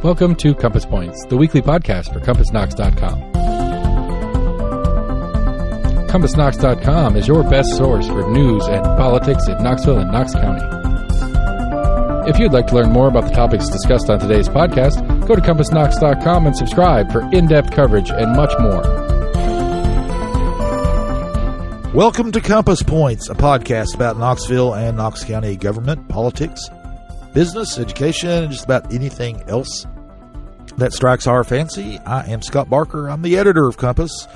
Welcome to Compass Points, the weekly podcast for CompassKnox.com. CompassKnox.com is your best source for news and politics in Knoxville and Knox County. If you'd like to learn more about the topics discussed on today's podcast, go to CompassKnox.com and subscribe for in-depth coverage and much more. Welcome to Compass Points, a podcast about Knoxville and Knox County government, politics, business, education, and just about anything else that strikes our fancy. I am Scott Barker. I'm the editor of Compass.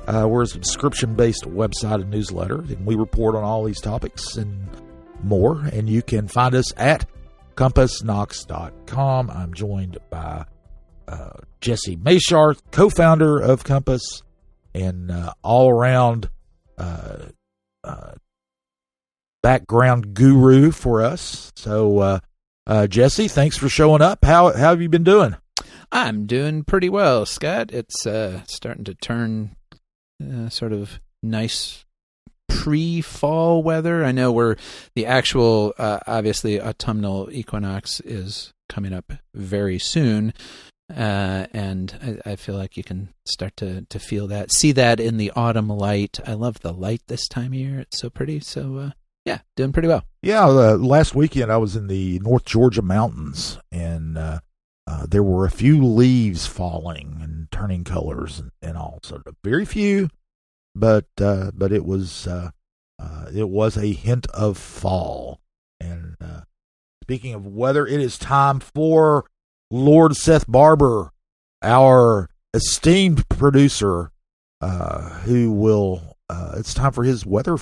We're a subscription-based website and newsletter, and we report on all these topics and more. And you can find us at CompassKnox.com. I'm joined by Jesse Maysharth, co-founder of Compass, and all-around background guru for us. So, Jesse, thanks for showing up. How have you been doing? I'm doing pretty well, Scott. It's starting to turn sort of nice pre-fall weather. I know the actual, obviously, autumnal equinox is coming up very soon, and I feel like you can start to feel that, see that in the autumn light. I love the light this time of year. It's so pretty. So, yeah, doing pretty well. Yeah, last weekend I was in the North Georgia mountains, and there were a few leaves falling and turning colors and all. So very few, but it was a hint of fall. And speaking of weather, it is time for Lord Seth Barber, our esteemed producer, who will. It's time for his weather,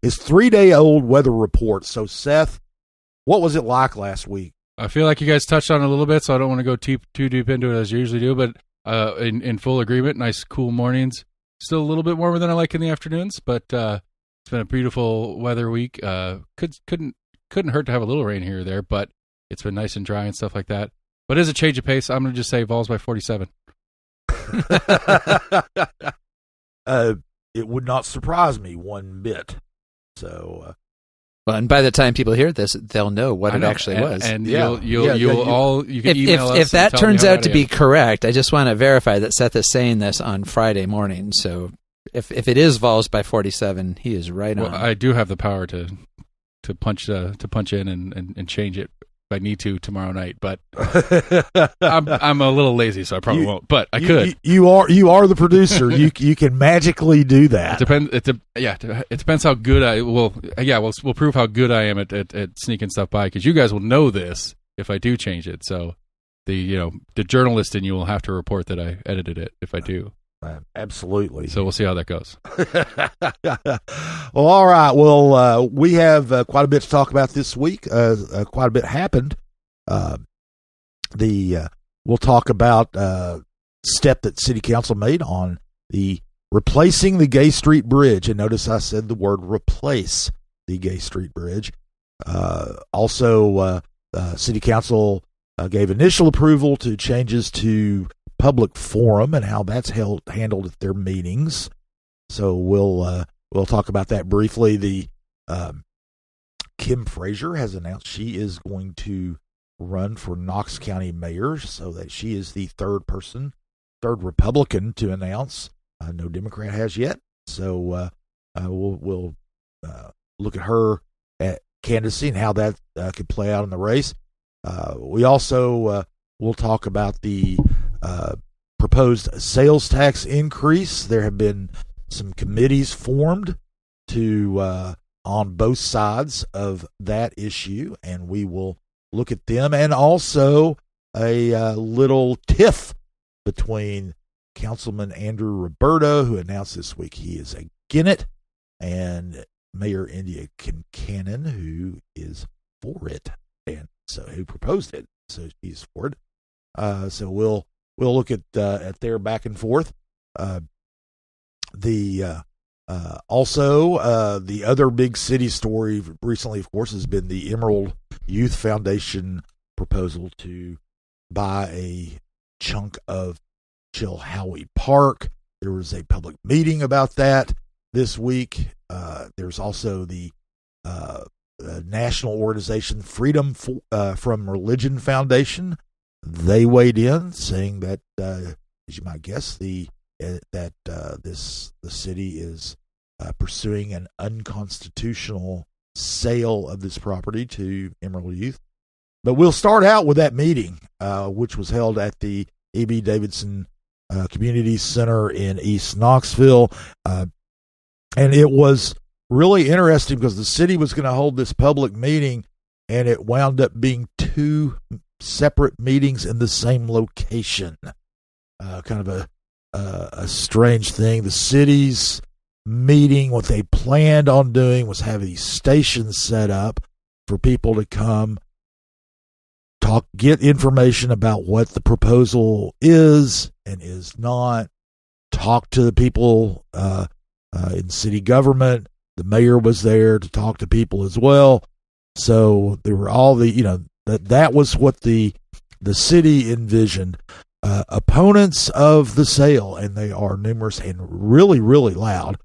his 3-day-old weather report. So, Seth, what was it like last week? I feel like you guys touched on it a little bit, so I don't want to go too deep into it as you usually do, but in full agreement, nice cool mornings. Still a little bit warmer than I like in the afternoons, but it's been a beautiful weather week. Couldn't hurt to have a little rain here or there, but it's been nice and dry and stuff like that. But as a change of pace, I'm going to just say Vols by 47. It would not surprise me one bit. So, well, and by the time people hear this, they'll know what it actually was. And yeah. you can email us. If that turns out to be correct, I just want to verify that Seth is saying this on Friday morning. So if it is Vols by 47, he is right on. Well, I do have the power to punch in and change it if I need to tomorrow night, but I'm a little lazy, so I probably won't. But I could. You are the producer. you can magically do that. It depends how good I will. Yeah, we'll prove how good I am at sneaking stuff by, because you guys will know this if I do change it. So the journalist in you will have to report that I edited it if I do. Absolutely. So we'll see how that goes. Well, all right. Well, we have quite a bit to talk about this week. Quite a bit happened. We'll talk about step that City Council made on the replacing the Gay Street Bridge. And notice I said the word replace the Gay Street Bridge. Also, City Council gave initial approval to changes to public forum and how that's handled at their meetings. So we'll talk about that briefly. The Kim Frazier has announced she is going to run for Knox County mayor, so that she is the third Republican to announce. No Democrat has yet. So we'll look at her at candidacy and how that could play out in the race. We also will talk about the proposed sales tax increase. There have been some committees formed to on both sides of that issue, and we will look at them, and also a little tiff between Councilman Andrew Roberto, who announced this week he is against it, and Mayor India Kincannon, who is for it, and so who proposed it, so he's for it. So we'll look at their back and forth. Also, the other big city story recently, of course, has been the Emerald Youth Foundation proposal to buy a chunk of Chilhowee Park. There was a public meeting about that this week. There's also the national organization Freedom from Religion Foundation they weighed in, saying that, as you might guess, the city is pursuing an unconstitutional sale of this property to Emerald Youth. But we'll start out with that meeting, which was held at the E.B. Davidson Community Center in East Knoxville. And it was really interesting because the city was going to hold this public meeting, and it wound up being two separate meetings in the same location. Kind of a strange thing. The city's meeting, what they planned on doing was have these stations set up for people to come get information about what the proposal is and is not, talk to the people in city government. The mayor was there to talk to people as well. So there were all that was what the city envisioned. Opponents of the sale, and they are numerous and really, really loud.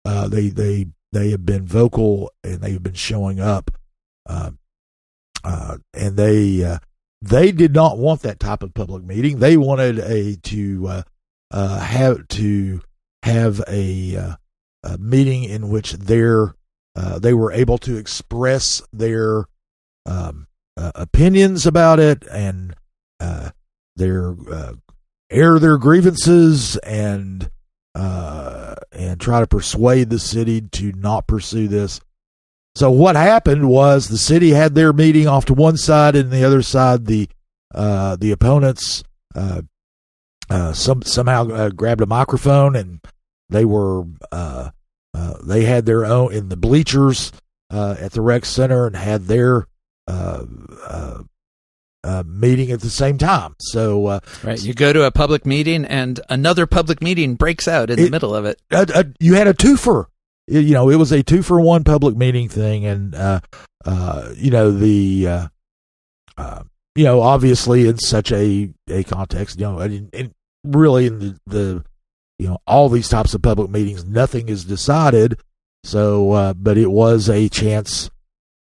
They have been vocal, and they have been showing up, and they did not want that type of public meeting. They wanted to have a meeting in which they were able to express their opinions about it and air their grievances and try to persuade the city to not pursue this. So what happened was the city had their meeting off to one side, and the other side, the opponents somehow grabbed a microphone, and they had their own in the bleachers at the rec center, and had their meeting at the same time. So right, you go to a public meeting, and another public meeting breaks out in the middle of it. You had a twofer. It was a 2-for-1 public meeting thing, and obviously in such a context, and really in the all these types of public meetings, nothing is decided. So, but it was a chance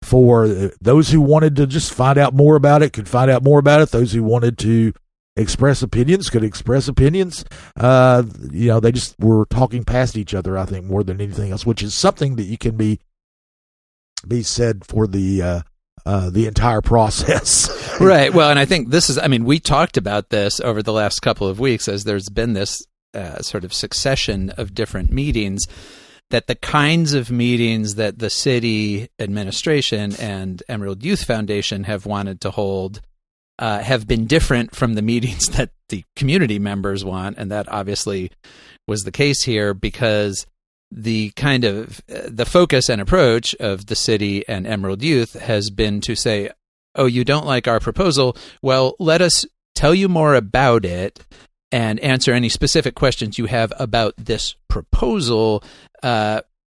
for those who wanted to just find out more about it could find out more about it. Those who wanted to express opinions could express opinions. They just were talking past each other, I think, more than anything else, which is something that you can be said for the entire process. Right. Well, and I think we talked about this over the last couple of weeks as there's been this sort of succession of different meetings, that the kinds of meetings that the city administration and Emerald Youth Foundation have wanted to hold have been different from the meetings that the community members want, and that obviously was the case here, because the kind of the focus and approach of the city and Emerald Youth has been to say, oh, you don't like our proposal? Well, let us tell you more about it and answer any specific questions you have about this proposal,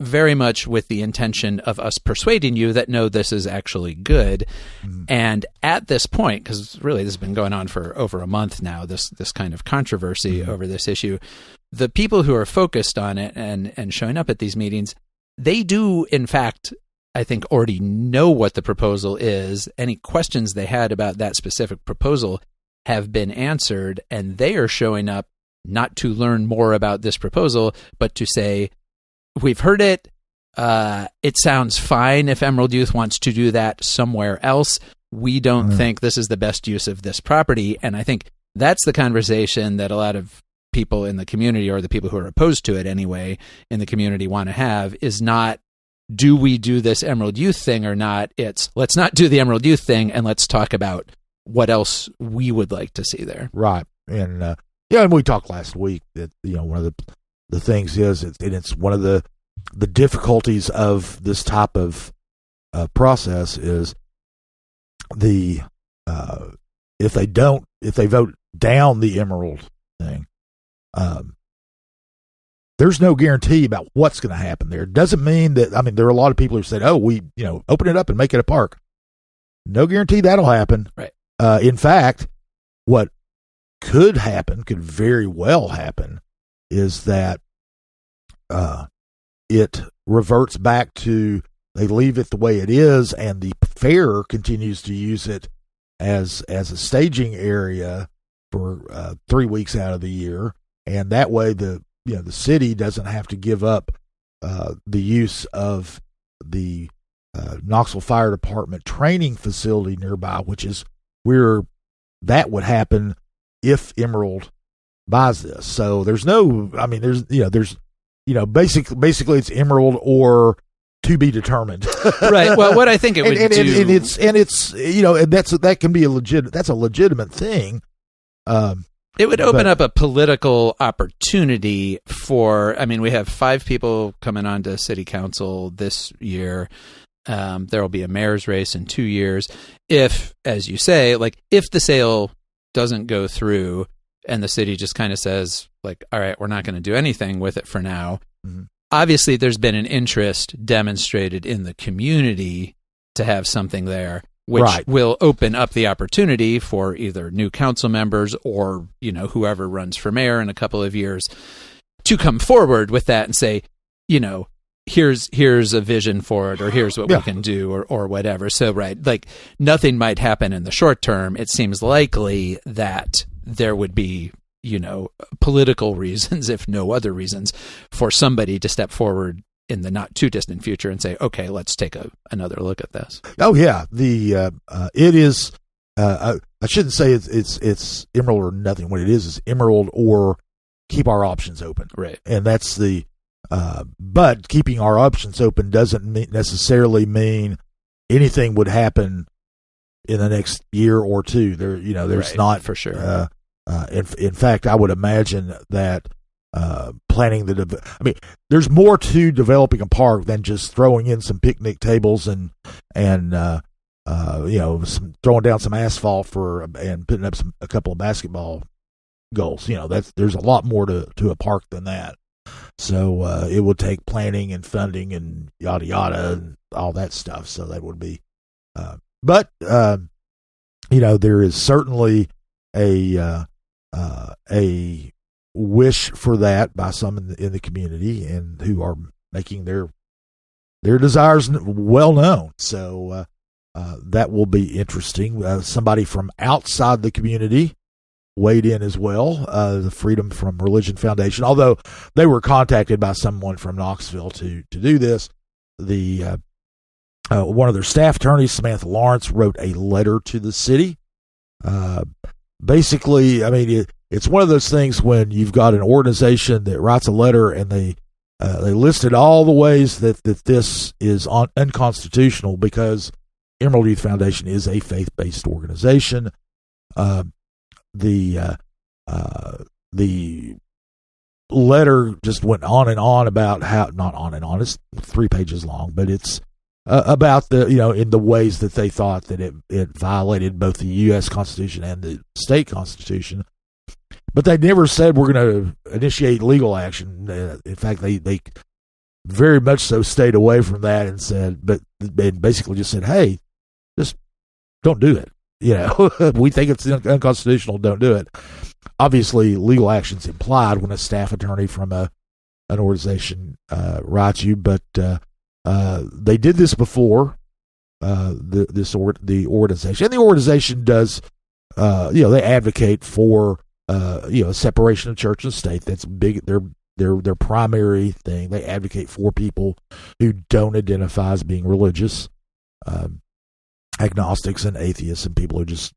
very much with the intention of us persuading you that, no, this is actually good. Mm-hmm. And at this point, because really this has been going on for over a month now, this kind of controversy over this issue, the people who are focused on it and showing up at these meetings, they do, in fact, I think, already know what the proposal is. Any questions they had about that specific proposal have been answered, and they are showing up not to learn more about this proposal, but to say, we've heard it. It sounds fine if Emerald Youth wants to do that somewhere else. We don't think this is the best use of this property. And I think that's the conversation that a lot of people in the community, or the people who are opposed to it anyway, in the community want to have, is not, do we do this Emerald Youth thing or not? It's, let's not do the Emerald Youth thing, and let's talk about what else we would like to see there. Right. And and we talked last week that one of the things is, it's one of the difficulties of this type of process is if they vote down the Emerald thing, there's no guarantee about what's going to happen there. It doesn't mean that, there are a lot of people who said, oh, we open it up and make it a park. No guarantee that'll happen. Right. In fact, what could very well happen, is that it reverts back to, they leave it the way it is, and the fair continues to use it as a staging area for 3 weeks out of the year, and that way the city doesn't have to give up the use of the Knoxville Fire Department training facility nearby, which is where that would happen if Emerald buys this. So basically it's Emerald or to be determined. Right. Well, what I think it would do, and that can be that's a legitimate thing. It would open up a political opportunity for, we have 5 people coming on to city council this year. There will be a mayor's race in 2 years. If, as you say, if the sale doesn't go through and the city just kind of says, all right, we're not going to do anything with it for now. Mm-hmm. Obviously, there's been an interest demonstrated in the community to have something there, which will open up the opportunity for either new council members or, whoever runs for mayor in a couple of years to come forward with that and say, here's a vision for it, or here's what we can do, or whatever. So, nothing might happen in the short term. It seems likely that there would be, political reasons, if no other reasons, for somebody to step forward in the not too distant future and say, okay, let's take another look at this. Oh yeah. It is, I shouldn't say it's Emerald or nothing. What it is Emerald or keep our options open. Right. And that's but keeping our options open doesn't necessarily mean anything would happen in the next year or two. There's not for sure. In fact, I would imagine that planning there's more to developing a park than just throwing in some picnic tables and throwing down some asphalt and putting up a couple of basketball goals. There's a lot more to a park than that. So it would take planning and funding and yada yada and all that stuff. So that would be, but there is certainly a wish for that by some in the community, and who are making their desires well known. So that will be interesting. Somebody from outside the community weighed in as well, the Freedom from Religion Foundation, although they were contacted by someone from Knoxville to do this. The one of their staff attorneys, Samantha Lawrence, wrote a letter to the city. Basically, it's one of those things when you've got an organization that writes a letter and they listed all the ways that this is unconstitutional, because Emerald Youth Foundation is a faith-based organization. The letter just went on and on about how, not on and on, it's 3 pages long, but it's about in the ways that they thought that it violated both the U.S. Constitution and the state Constitution. But they never said we're going to initiate legal action. In fact, they very much so stayed away from that and said, but they basically just said, hey, just don't do it. We think it's unconstitutional, don't do it. Obviously, legal action's implied when a staff attorney from an organization writes you, but they did this before. The organization, and the organization does, they advocate for separation of church and state. That's big. Their primary thing. They advocate for people who don't identify as being religious, agnostics and atheists, and people who just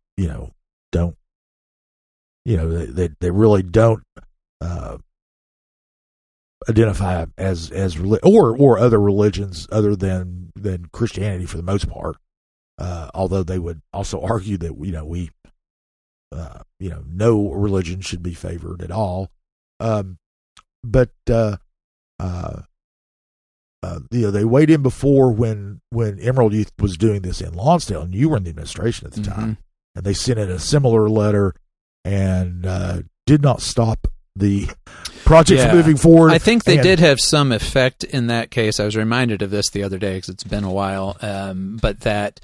don't. They really don't identify as or other religions other than Christianity for the most part. Although they would also argue that no religion should be favored at all. But they weighed in before when Emerald Youth was doing this in Lonsdale, and you were in the administration at the time, and they sent in a similar letter and did not stop the project from moving forward. I think they did have some effect in that case. I was reminded of this the other day because it's been a while, but that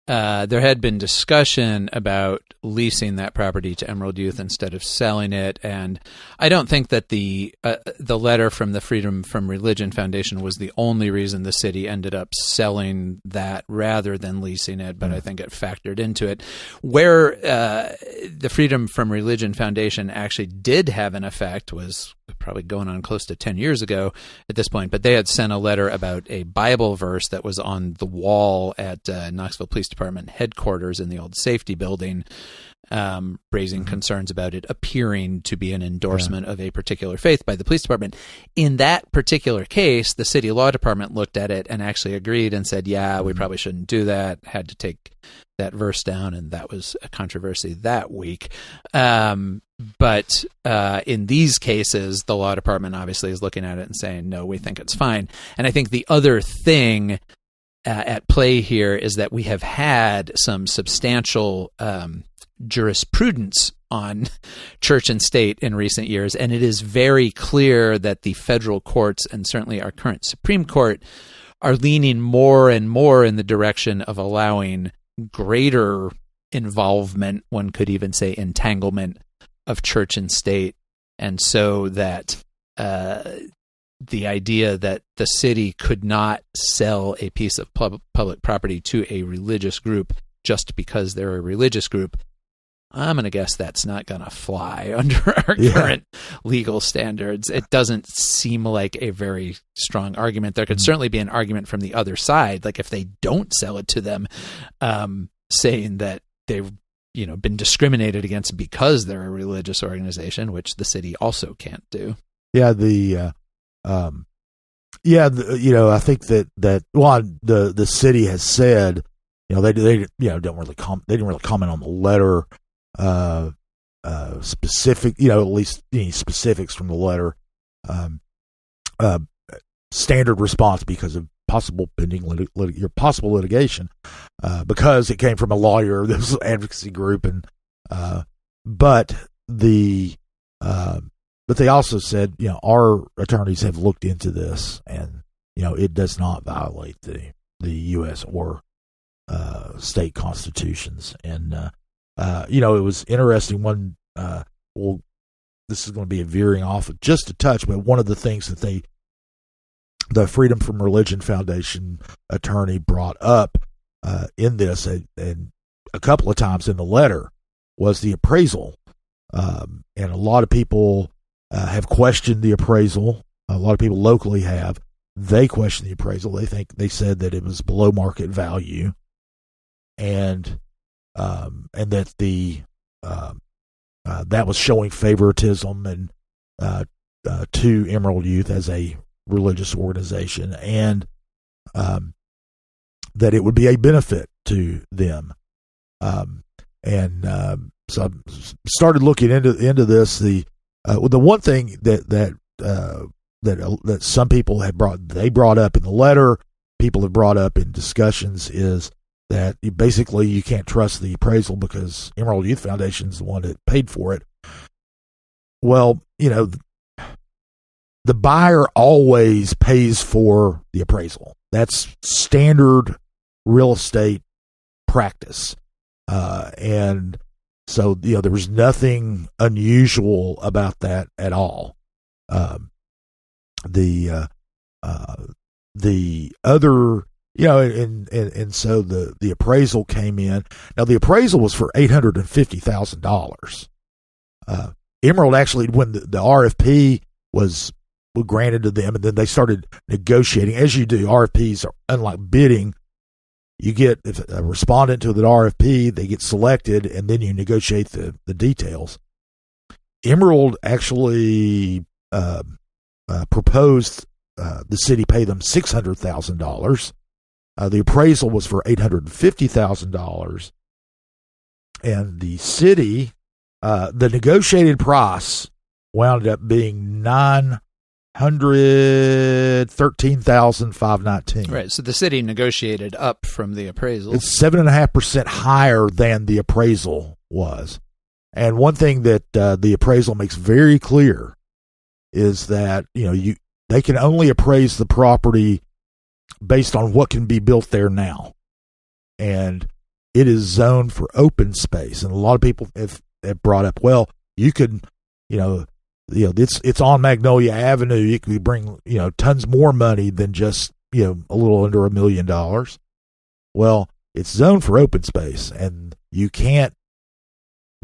there had been discussion about leasing that property to Emerald Youth instead of selling it, and I don't think that the letter from the Freedom from Religion Foundation was the only reason the city ended up selling that rather than leasing it, but I think it factored into it. Where the Freedom from Religion Foundation actually did have an effect was probably going on close to 10 years ago at this point, but they had sent a letter about a Bible verse that was on the wall at Knoxville Police Department headquarters in the old safety building, raising concerns about it appearing to be an endorsement of a particular faith by the police department. In that particular case, the city law department looked at it and actually agreed and said, yeah, we probably shouldn't do that, had to take that verse down, and that was a controversy that week. But in these cases, the law department obviously is looking at it and saying, no, we think it's fine. And I think the other thing at play here is that we have had some substantial jurisprudence on church and state in recent years, and it is very clear that the federal courts and certainly our current Supreme Court are leaning more and more in the direction of allowing greater involvement, one could even say entanglement, of church and state. And so that the idea that the city could not sell a piece of public property to a religious group just because they're a religious group, I'm going to guess that's not going to fly under our current legal standards. It doesn't seem like a very strong argument. There could certainly be an argument from the other side, like if they don't sell it to them, saying that they've been discriminated against because they're a religious organization, which the city also can't do. Yeah, I think that the city has said, they didn't really comment on the letter specific, at least any specifics from the letter, standard response because of possible pending possible litigation, because it came from a lawyer. This was an advocacy group, and but they also said, our attorneys have looked into this, and it does not violate the U.S. or state constitutions. And it was interesting. This is going to be a veering off of just a touch, but one of the things that the Freedom from Religion Foundation attorney brought up in this, and a couple of times in the letter, was the appraisal. And a lot of people have questioned the appraisal. A lot of people locally have. They questioned the appraisal. They said that it was below market value, and that that was showing favoritism and to Emerald Youth as a religious organization, and that it would be a benefit to them. So I started looking into this. The one thing that some people brought up in the letter, people have brought up in discussions, is that basically you can't trust the appraisal because Emerald Youth Foundation is the one that paid for it. Well, the buyer always pays for the appraisal. That's standard real estate practice. And so, there was nothing unusual about that at all. The other, and so the appraisal came in. Now, the appraisal was for $850,000. Emerald actually, when the RFP was granted to them, and then they started negotiating, as you do. RFPs are unlike bidding. You get, if a respondent to the RFP, they get selected, and then you negotiate the details. Emerald actually proposed the city pay them $600,000. The appraisal was for $850,000, and the city, the negotiated price wound up being $913,519. Right. So the city negotiated up from the appraisal. It's 7.5% higher than the appraisal was. And one thing that the appraisal makes very clear is that they can only appraise the property based on what can be built there now. And it is zoned for open space, and a lot of people have brought up, well, you could, it's on Magnolia Avenue. You could bring, tons more money than just, a little under $1 million. Well, it's zoned for open space, and you can't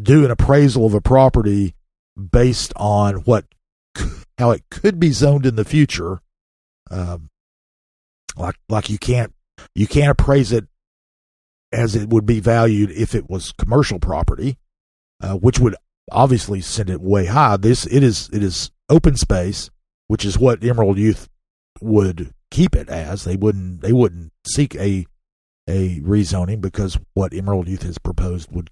do an appraisal of a property based on how it could be zoned in the future. Like you can't appraise it as it would be valued if it was commercial property, which would obviously send it way high. It is open space, which is what Emerald Youth would keep it as. They wouldn't seek a rezoning, because what Emerald Youth has proposed would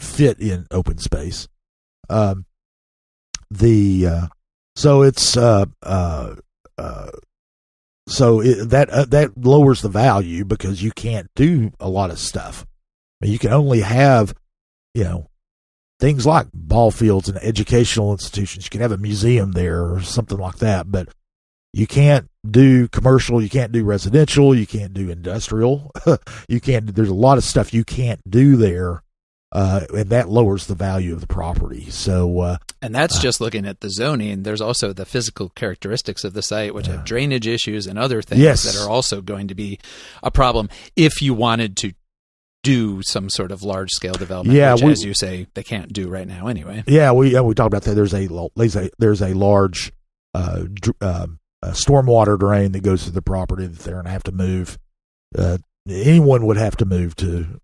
fit in open space. That lowers the value, because you can't do a lot of stuff. I mean, you can only have, things like ball fields and educational institutions. You can have a museum there or something like that, but you can't do commercial, you can't do residential, you can't do industrial. There's a lot of stuff you can't do there. And that lowers the value of the property. So, and that's just looking at the zoning. There's also the physical characteristics of the site, which have drainage issues and other things that are also going to be a problem if you wanted to do some sort of large scale development, which, as you say, they can't do right now anyway. Yeah, we talked about that. There's a large stormwater drain that goes through the property that they're going to have to move. Anyone would have to move to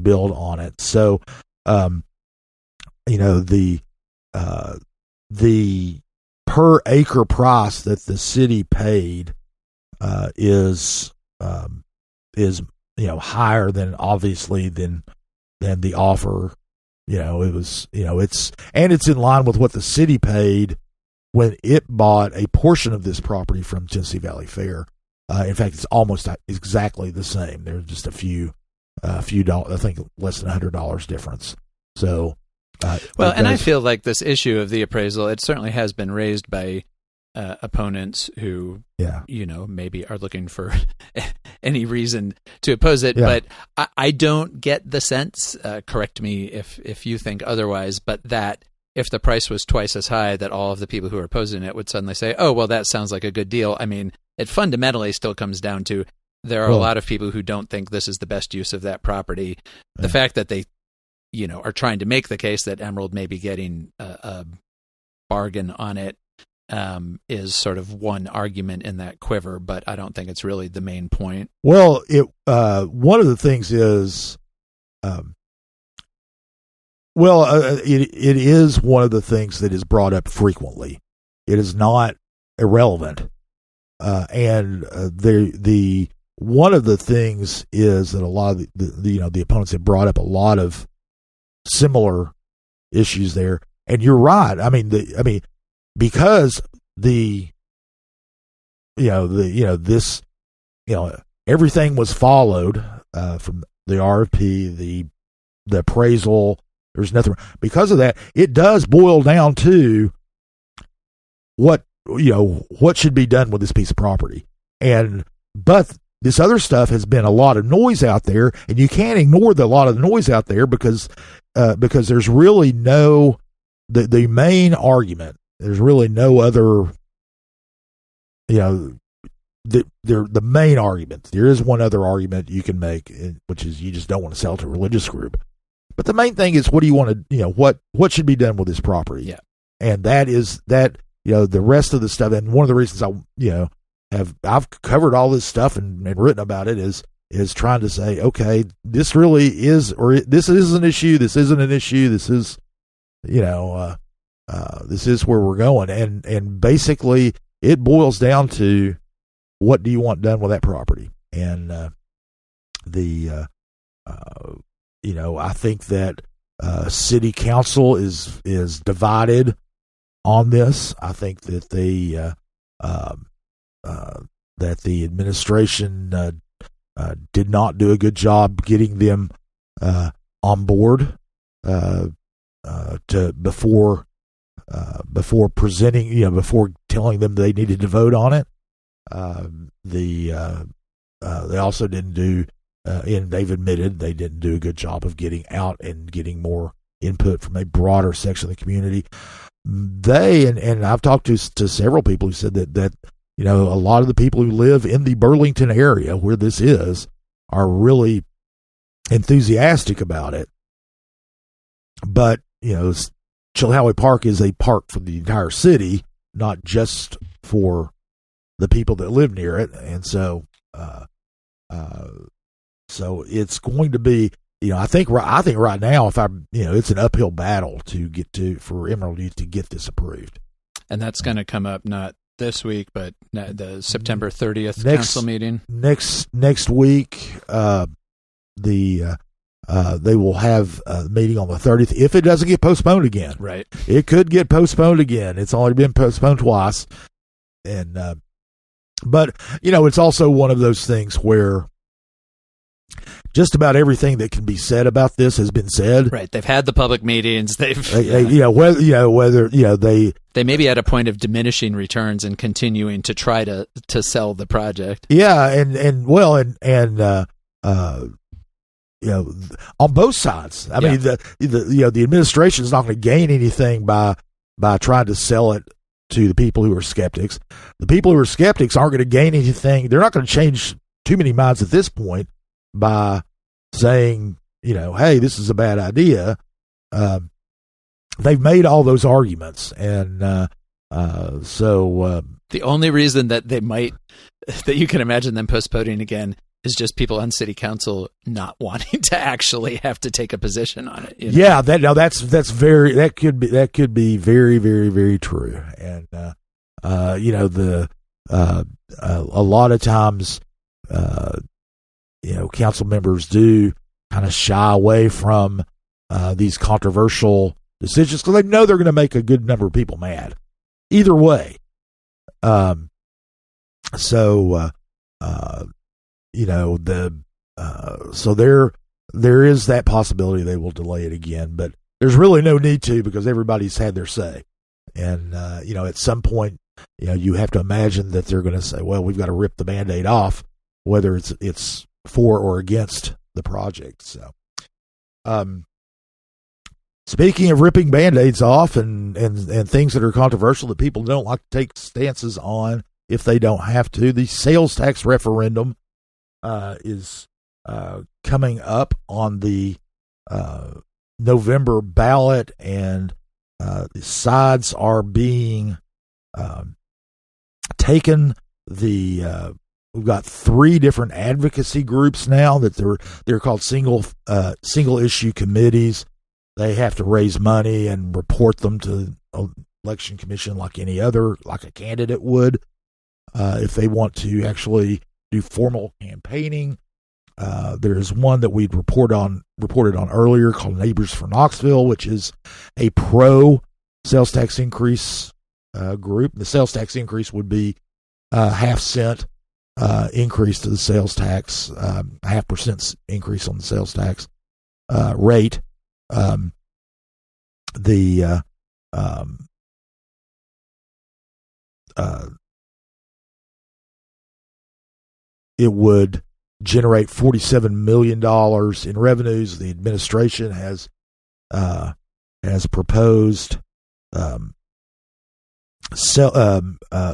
build on it. So, the per acre price that the city paid is higher than the offer. It's in line with what the city paid when it bought a portion of this property from Tennessee Valley Fair. In fact, it's almost exactly the same. There's just a few dollars, I think less than $100 difference. So, I feel like this issue of the appraisal, it certainly has been raised by opponents who, maybe are looking for any reason to oppose it. Yeah. But I don't get the sense, correct me if you think otherwise, but that if the price was twice as high, that all of the people who are opposing it would suddenly say, oh, well, that sounds like a good deal. I mean, it fundamentally still comes down to, there are a lot of people who don't think this is the best use of that property. The fact that they, are trying to make the case that Emerald may be getting a bargain on it is sort of one argument in that quiver, but I don't think it's really the main point. Well, one of the things is, it is one of the things that is brought up frequently. It is not irrelevant, and one of the things is that a lot of the opponents have brought up a lot of similar issues there, and you're right. Because everything was followed from the RFP, the appraisal. There's nothing because of that. It does boil down to what should be done with this piece of property, but this other stuff has been a lot of noise out there, and you can't ignore a lot of the noise out there because there's really no the main argument. There's really no other, the main argument. There is one other argument you can make, which is you just don't want to sell to a religious group. But the main thing is, what do you want to, what should be done with this property? Yeah. And that is that, the rest of the stuff. And one of the reasons I've covered all this stuff and written about it is trying to say, okay, this really is, or this is an issue. This isn't an issue. This is, this is where we're going. And basically it boils down to, what do you want done with that property? And, I think that, city council is divided on this. I think that that the administration did not do a good job getting them on board before presenting, before telling them they needed to vote on it. They also didn't do and they've admitted they didn't do a good job of getting out and getting more input from a broader section of the community. They and I've talked to several people who said that a lot of the people who live in the Burlington area where this is are really enthusiastic about it. But Chilhowee Park is a park for the entire city, not just for the people that live near it, and so it's going to be. I think right now, it's an uphill battle for Emerald Youth to get this approved, and that's going to come up not this week, but the September 30th council meeting next week. They will have a meeting on the 30th if it doesn't get postponed again. Right, it could get postponed again. It's already been postponed twice, and but it's also one of those things where just about everything that can be said about this has been said. Right. They've had the public meetings. They've whether they may be at a point of diminishing returns and continuing to try to sell the project. Yeah, on both sides. I mean, the administration is not going to gain anything by trying to sell it to the people who are skeptics. The people who are skeptics aren't going to gain anything. They're not going to change too many minds at this point by saying, hey, this is a bad idea. They've made all those arguments, and so the only reason that you can imagine them postponing again is just people on city council not wanting to actually have to take a position on it. Yeah, that could be very, very, very true, and a lot of times. Council members do kind of shy away from these controversial decisions because they know they're going to make a good number of people mad. Either way, so there is that possibility they will delay it again, but there's really no need to because everybody's had their say, and at some point, you have to imagine that they're going to say, well, we've got to rip the Band-Aid off, whether it's for or against the project. So, speaking of ripping Band-Aids off and things that are controversial that people don't like to take stances on if they don't have to, the sales tax referendum is coming up on the November ballot, and the sides are being taken. We've got 3 different advocacy groups now that they're called single issue committees. They have to raise money and report them to the election commission like a candidate would, if they want to actually do formal campaigning. There's one that we'd reported on earlier called Neighbors for Knoxville, which is a pro sales tax increase group. The sales tax increase would be half-cent increase to the sales tax, 0.5% increase on the sales tax rate. It would generate $47 million in revenues. The administration has proposed.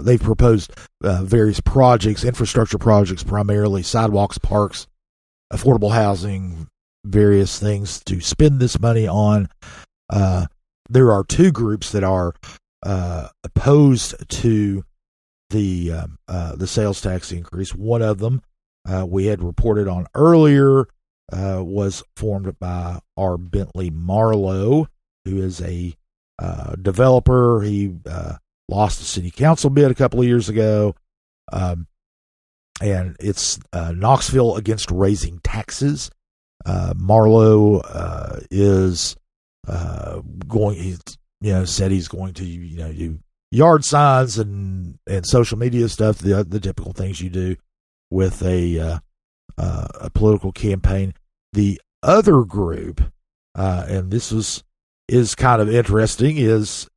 They've proposed various projects, infrastructure projects, primarily sidewalks, parks, affordable housing, various things to spend this money on. There are 2 groups that are opposed to the sales tax increase. One of them we had reported on earlier was formed by R. Bentley Marlowe, who is a developer. He lost the city council bid a couple of years ago, and it's Knoxville against raising taxes. Marlowe is going. He said he's going to do yard signs and social media stuff, the typical things you do with a political campaign. The other group, and this is kind of interesting, is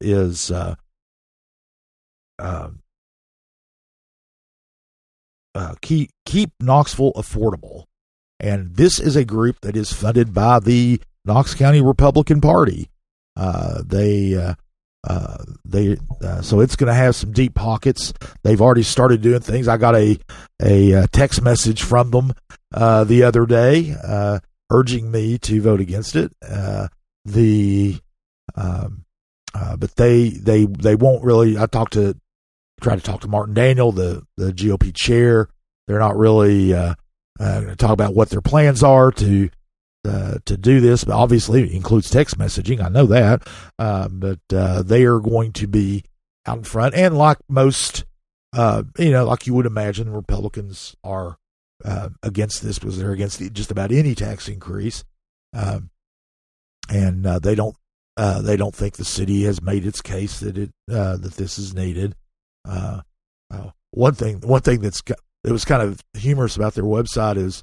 keep Knoxville affordable. And this is a group that is funded by the Knox County Republican Party. So it's going to have some deep pockets. They've already started doing things. I got a text message from them the other day urging me to vote against it. But they won't really. I tried to talk to Martin Daniel, the GOP chair. They're not really going to talk about what their plans are to do this, but obviously it includes text messaging. I know that, but they are going to be out in front, and like most, like you would imagine, Republicans are against this because they're against just about any tax increase, and they don't think the city has made its case that this is needed. One thing that was kind of humorous about their website is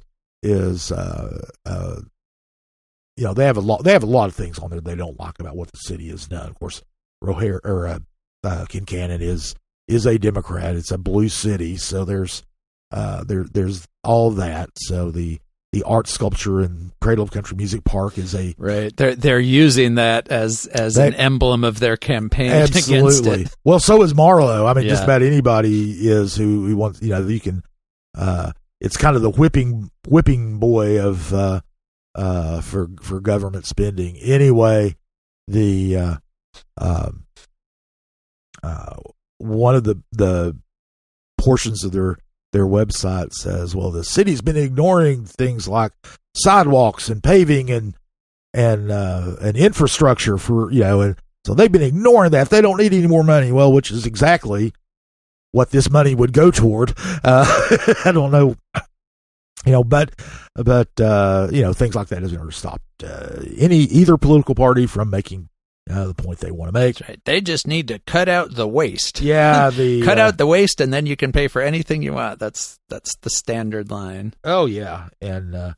they have a lot of things on there they don't like about what the city has done. Of course, Kincannon is a Democrat. It's a blue city, so there's all of that. So the art sculpture and Cradle of Country Music Park is a right. They're using that as an emblem of their campaign against it. Well, so is Marlowe. I mean, just about anybody is who wants. You can. It's kind of the whipping boy of. For government spending. Anyway, the one of the portions of their website says, well, the city's been ignoring things like sidewalks and paving and infrastructure and so they've been ignoring that. They don't need any more money. Well, which is exactly what this money would go toward. I don't know. But things like that isn't going to stop either political party from making the point they want to make. That's right. They just need to cut out the waste. Yeah, cut out the waste, and then you can pay for anything you want. That's the standard line. Oh yeah, and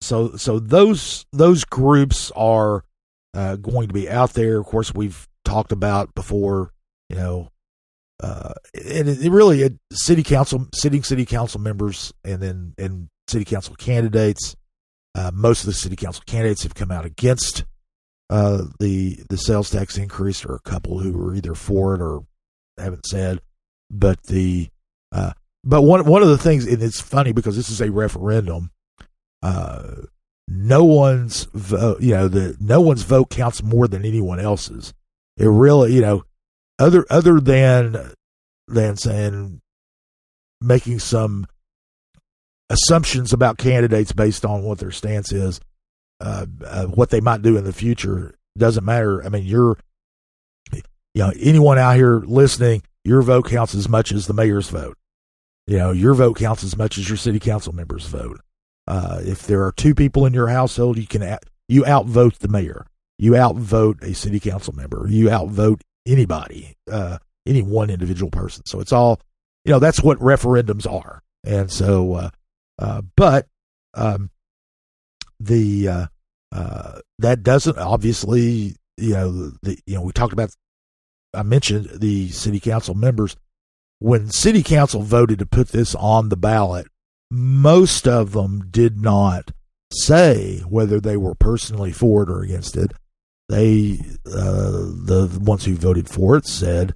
so those groups are going to be out there. Of course, we've talked about before. And it really sitting city council members and city council candidates. Most of the city council candidates have come out against the sales tax increase, or a couple who are either for it or haven't said. But one of the things, and it's funny because this is a referendum. No one's vote, no one's vote counts more than anyone else's. It really, other than saying, making some assumptions about candidates based on what their stance is, what they might do in the future doesn't matter. I mean, anyone out here listening, your vote counts as much as the mayor's vote. Your vote counts as much as your city council member's vote. If there are two people in your household, you outvote the mayor. You outvote a city council member. You outvote anybody, any one individual person. So it's all, that's what referendums are. And so, that doesn't obviously, we talked about, I mentioned the city council members. When city council voted to put this on the ballot, most of them did not say whether they were personally for it or against it. They, the ones who voted for it, said,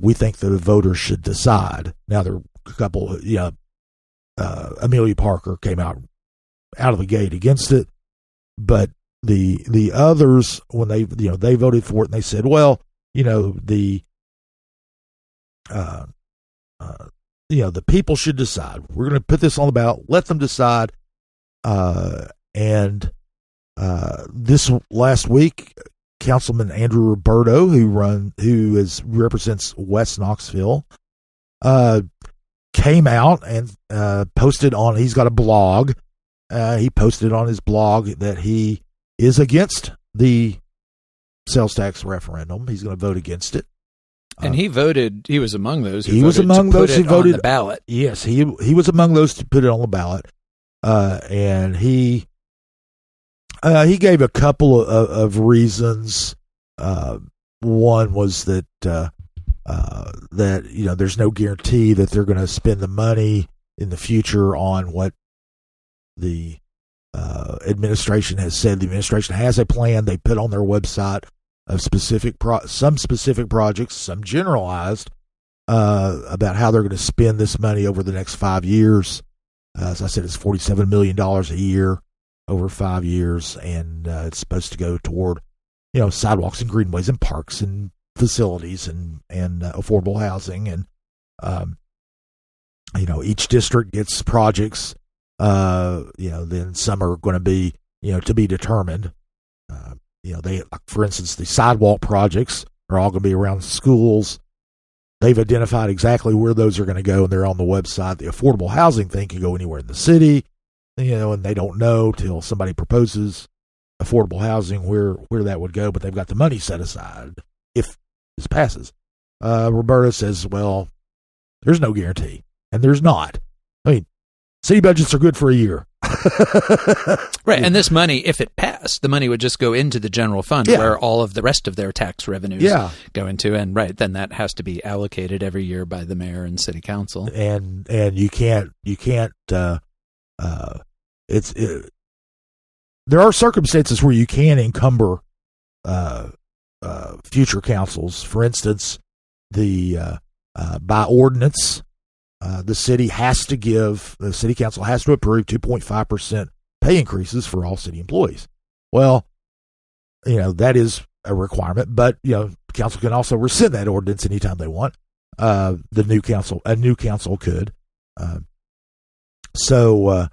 we think the voters should decide. Now, there are a couple, Amelia Parker came out of the gate against it, but the others, when they voted for it, and they said, well, the people should decide. We're going to put this on the ballot. Let them decide. And this last week, Councilman Andrew Roberto, who represents West Knoxville, came out and posted on. He's got a blog. He posted on his blog that he is against the sales tax referendum. He's going to vote against it. And he voted. He was among those. Who he was among those who voted on the ballot. Yes, he was among those to put it on the ballot. And he gave a couple of reasons. One was that that there's no guarantee that they're going to spend the money in the future on what the administration has said. The administration has a plan they put on their website of some specific projects, some generalized, about how they're going to spend this money over the next 5 years. As I said, it's $47 million a year over 5 years, and it's supposed to go toward sidewalks and greenways and parks and facilities and affordable housing. And each district gets projects. Then some are going to be to be determined. They, for instance, the sidewalk projects are all going to be around schools. They've identified exactly where those are going to go, and they're on the website. The affordable housing thing can go anywhere in the city, and they don't know till somebody proposes affordable housing where that would go, but they've got the money set aside if this passes. Roberta says, well, there's no guarantee, and there's not. I mean, city budgets are good for a year. Right, and this money, if it passed, the money would just go into the general fund where all of the rest of their tax revenues go into, and then that has to be allocated every year by the mayor and city council. And you can't there are circumstances where you can encumber future councils. For instance, by ordinance, the city council has to approve 2.5% pay increases for all city employees. Well, that is a requirement, but council can also rescind that ordinance anytime they want. A new council could. So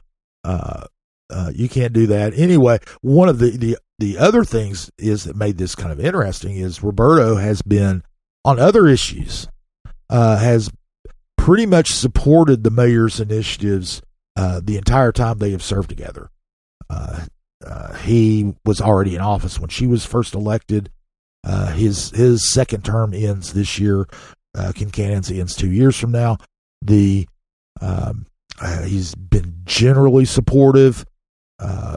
you can't do that anyway. One of the other things that made this kind of interesting is Roberto has been on other issues, has pretty much supported the mayor's initiatives the entire time they have served together. He was already in office when she was first elected. His second term ends this year. Kincannon's ends 2 years from now. He's been generally supportive,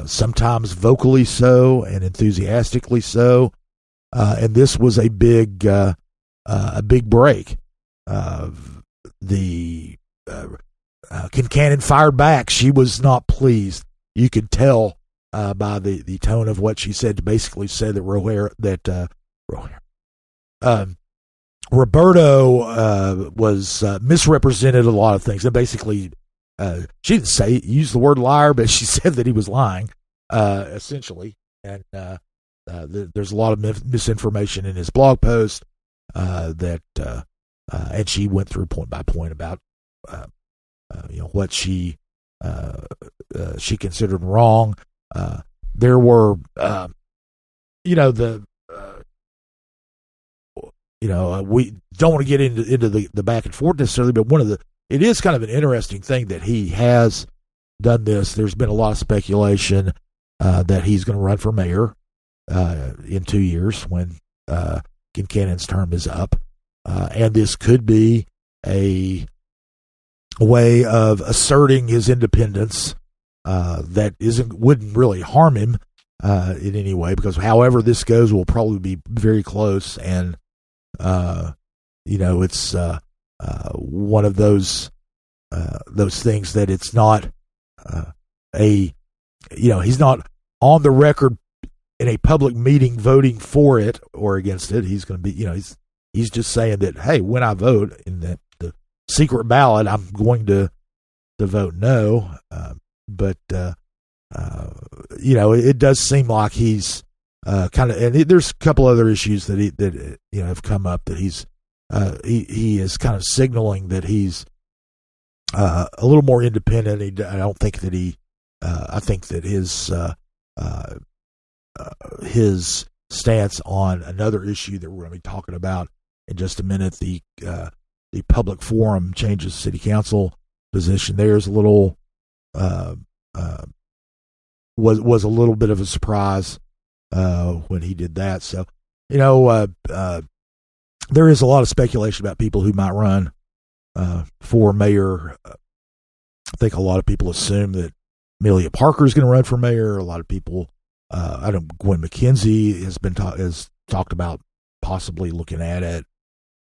sometimes vocally so and enthusiastically so. And this was a big break. Kincannon fired back. She was not pleased. You could tell by the tone of what she said. Basically, said that Roberto was misrepresented a lot of things, and basically, she didn't use the word liar, but she said that he was lying, essentially. And there's a lot of misinformation in his blog post and she went through point by point about what she considered wrong. There were we don't want to get into the back and forth necessarily, but it is kind of an interesting thing that he has done this. There's been a lot of speculation that he's going to run for mayor in 2 years when Kincannon's term is up. And this could be a way of asserting his independence that wouldn't really harm him in any way, because however this goes will probably be very close. And it's one of those things that it's not he's not on the record in a public meeting voting for it or against it. He's going to be he's just saying that, hey, when I vote in the secret ballot, I'm going to vote no. But it does seem like he's kind of, and there's a couple other issues that have come up that he is kind of signaling that he's a little more independent. I don't think that I think that his stance on another issue that we're going to be talking about in just a minute, the public forum changes city council position. There's a little was a little bit of a surprise when he did that. So there is a lot of speculation about people who might run for mayor. I think a lot of people assume that Amelia Parker is going to run for mayor. A lot of people, Gwen McKenzie has talked about possibly looking at it.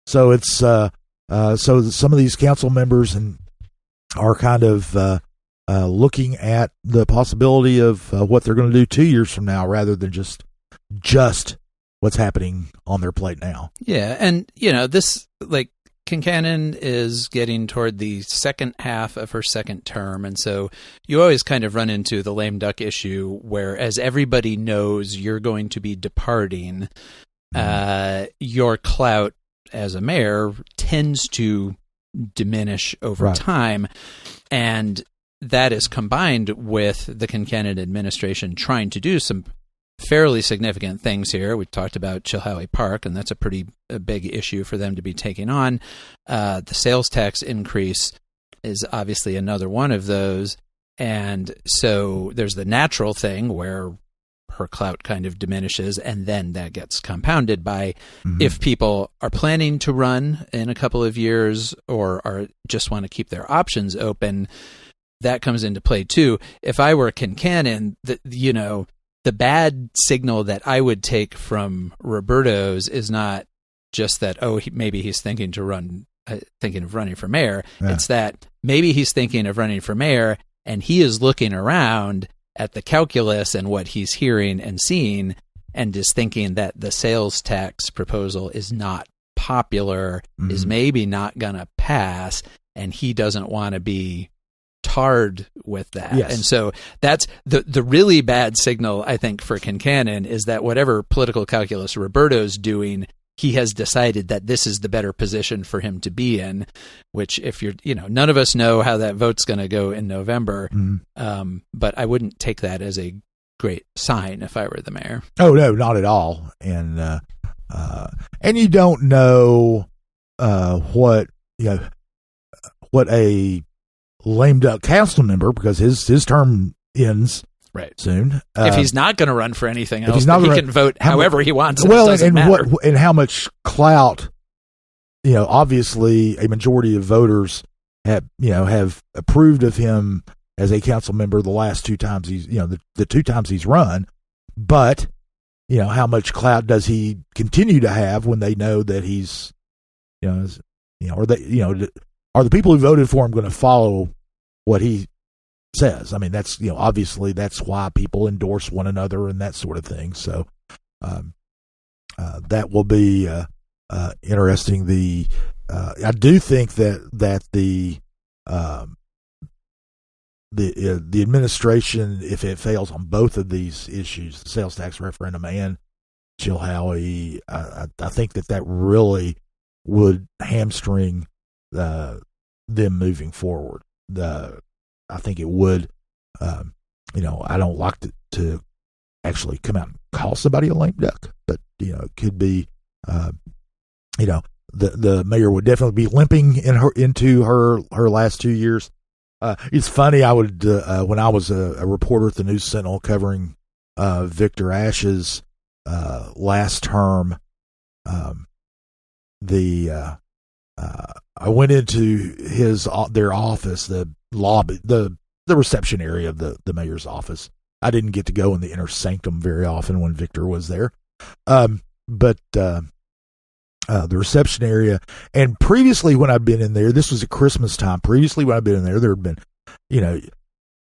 So it's so some of these council members are kind of looking at the possibility of what they're going to do 2 years from now, rather than just what's happening on their plate now. Yeah, and this, like, Kincannon is getting toward the second half of her second term, and so you always kind of run into the lame duck issue where, as everybody knows you're going to be departing, your clout as a mayor tends to diminish over time, and that is combined with the Kincannon administration trying to do some fairly significant things here. We talked about Chilhowee Park, and that's a big issue for them to be taking on. The sales tax increase is obviously another one of those. And so there's the natural thing where her clout kind of diminishes, and then that gets compounded by if people are planning to run in a couple of years or just want to keep their options open, that comes into play too. If I were Kincannon, the bad signal that I would take from Roberto's is not just that, maybe he's thinking of running for mayor. Yeah. It's that maybe he's thinking of running for mayor, and he is looking around at the calculus and what he's hearing and seeing, and is thinking that the sales tax proposal is not popular, is maybe not going to pass, and he doesn't want to be tarred with that. Yes. And so that's the really bad signal, I think, for Kincannon, is that whatever political calculus Roberto's doing, he has decided that this is the better position for him to be in, which, if you're, none of us know how that vote's going to go in November. But I wouldn't take that as a great sign if I were the mayor. Oh, no, not at all. And you don't know what a lame duck council member, because his term ends soon. If he's not going to run for anything else, he can vote however he wants. And how much clout, obviously a majority of voters have approved of him as a council member the last 2 times he's, the 2 times he's run, but how much clout does he continue to have when they know that he's, are the people who voted for him going to follow what he says? I mean, that's, obviously that's why people endorse one another and that sort of thing. So that will be interesting. I do think that the administration, if it fails on both of these issues, the sales tax referendum and Chilhowee, I think that really would hamstring them moving forward. I think it would. I don't like to actually come out and call somebody a lame duck, but it could be. The mayor would definitely be limping into her last 2 years. It's funny. I would when I was a reporter at the News Sentinel covering Victor Ashe's last term. I went into their office, the lobby, the reception area of the mayor's office. I didn't get to go in the inner sanctum very often when Victor was there, but the reception area. And previously, when I'd been in there, this was at Christmas time. Previously, when I'd been in there, there had been,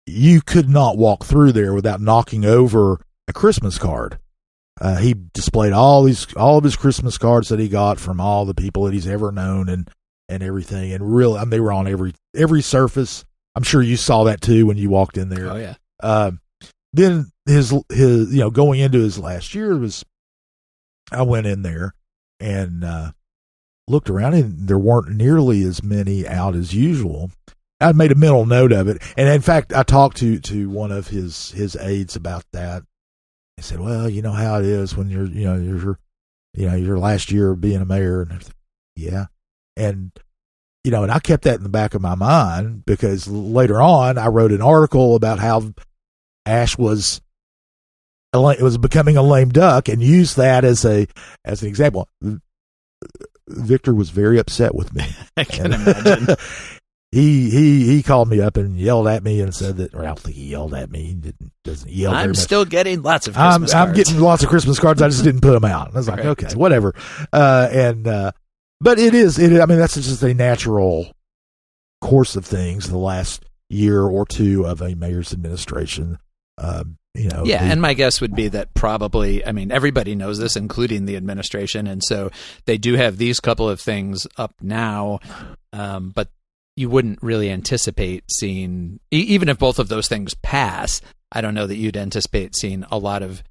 you could not walk through there without knocking over a Christmas card. He displayed all of his Christmas cards that he got from all the people that he's ever known and everything. And really, they were on every surface. I'm sure you saw that too when you walked in there. Oh yeah. Then his going into his last year I went in there and looked around, and there weren't nearly as many out as usual. I made a mental note of it, and in fact, I talked to one of his aides about that. He said, "Well, you know how it is when you're your last year of being a mayor." And yeah, and and I kept that in the back of my mind, because later on I wrote an article about how Ashe was becoming a lame duck, and used that as an example. Victor was very upset with me. I can imagine. He called me up and yelled at me and said that, or I don't think he yelled at me. He doesn't yell very much. I'm still getting lots of Christmas cards. I'm getting lots of Christmas cards. I just didn't put them out. I was like, okay, whatever. But it is. I mean, that's just a natural course of things. The last year or two of a mayor's administration. And my guess would be that probably, I mean, everybody knows this, including the administration, and so they do have these couple of things up now, but you wouldn't really anticipate seeing, even if both of those things pass, I don't know that you'd anticipate seeing a lot of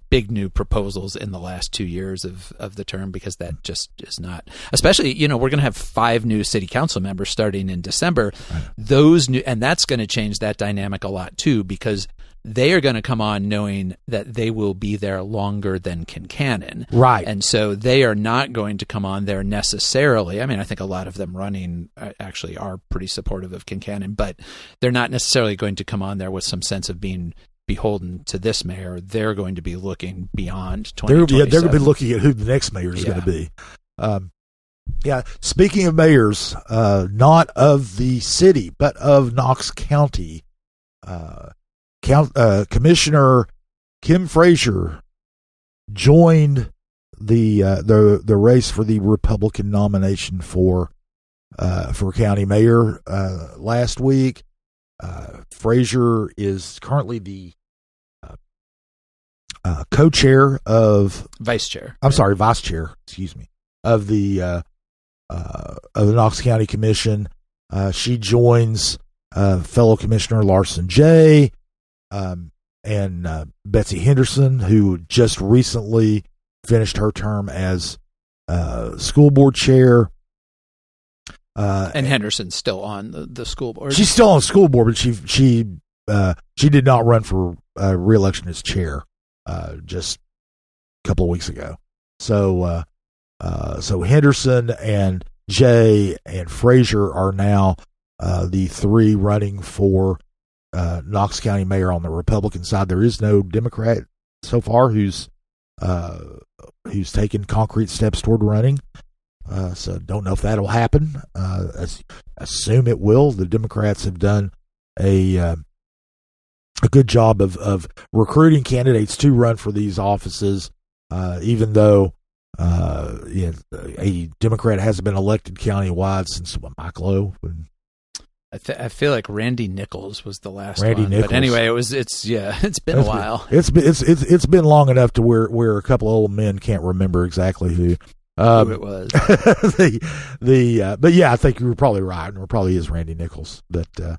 big new proposals in the last 2 years of the term, because that just is not, especially, we're going to have 5 new city council members starting in December. Right. And that's going to change that dynamic a lot too, because they are going to come on knowing that they will be there longer than Kincannon. Right. And so they are not going to come on there necessarily. I mean, I think a lot of them running actually are pretty supportive of Kincannon, but they're not necessarily going to come on there with some sense of being beholden to this mayor. They're going to be looking beyond 2027. They're going to be looking at who the next mayor is going to be. Speaking of mayors, not of the city, but of Knox County, Commissioner Kim Frazier joined the race for the Republican nomination for county mayor last week. Frazier is currently the co-chair of vice chair. Vice chair. Excuse me, of the Knox County Commission. She joins fellow Commissioner Larson J. And Betsy Henderson, who just recently finished her term as school board chair. And Henderson's still on the school board. She's still on the school board, but she did not run for re-election as chair just a couple of weeks ago. So Henderson and Jay and Frazier are now the 3 running for Knox County mayor on the Republican side. There is no Democrat so far who's taken concrete steps toward running. So don't know if that'll happen. Assume it will. The Democrats have done a good job of recruiting candidates to run for these offices, even though a Democrat hasn't been elected countywide since Mike Lowe. I feel like Randy Nichols was the last one. Nichols. But anyway, it's been a while. It's been long enough to where a couple of old men can't remember exactly who it was. But yeah, I think you were probably right. It probably is Randy Nichols. But there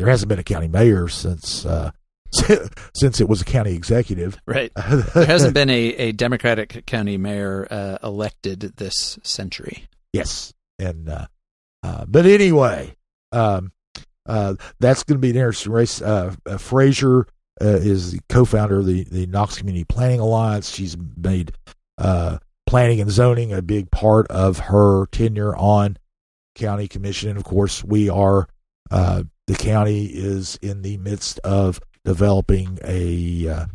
hasn't been a county mayor since it was a county executive. Right. There hasn't been a Democratic county mayor elected this century. Yes, and. But anyway, that's going to be an interesting race. Frazier is the co-founder of the Knox Community Planning Alliance. She's made planning and zoning a big part of her tenure on county commission. And of course, the county is in the midst of developing a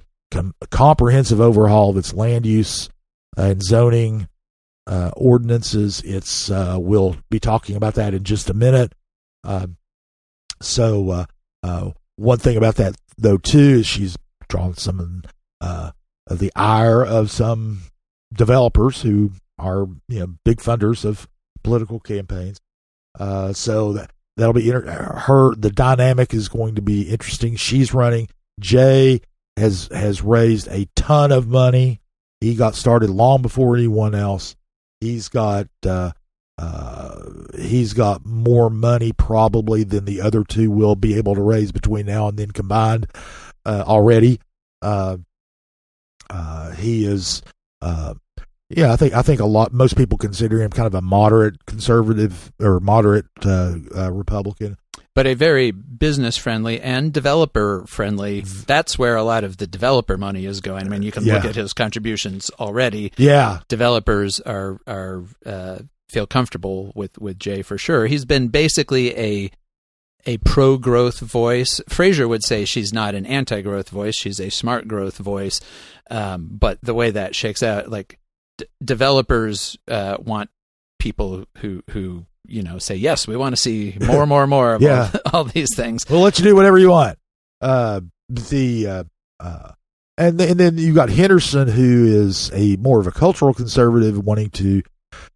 comprehensive overhaul of its land use and zoning ordinances. We'll be talking about that in just a minute. So one thing about that though too is she's drawn some of the ire of some developers who are big funders of political campaigns. So that'll be the dynamic is going to be interesting. She's running. Jay has raised a ton of money. He got started long before anyone else. He's got more money probably than the other 2 will be able to raise between now and then combined already. He is I think most people consider him kind of a moderate conservative or moderate Republican. But a very business-friendly and developer-friendly. That's where a lot of the developer money is going. I mean, you can look at his contributions already. Yeah, developers are feel comfortable with Jay for sure. He's been basically a pro-growth voice. Frazier would say she's not an anti-growth voice; she's a smart growth voice. But the way that shakes out, like developers want people who say, yes, we want to see more of all these things. We'll let you do whatever you want. And then you got Henderson, who is more of a cultural conservative, wanting to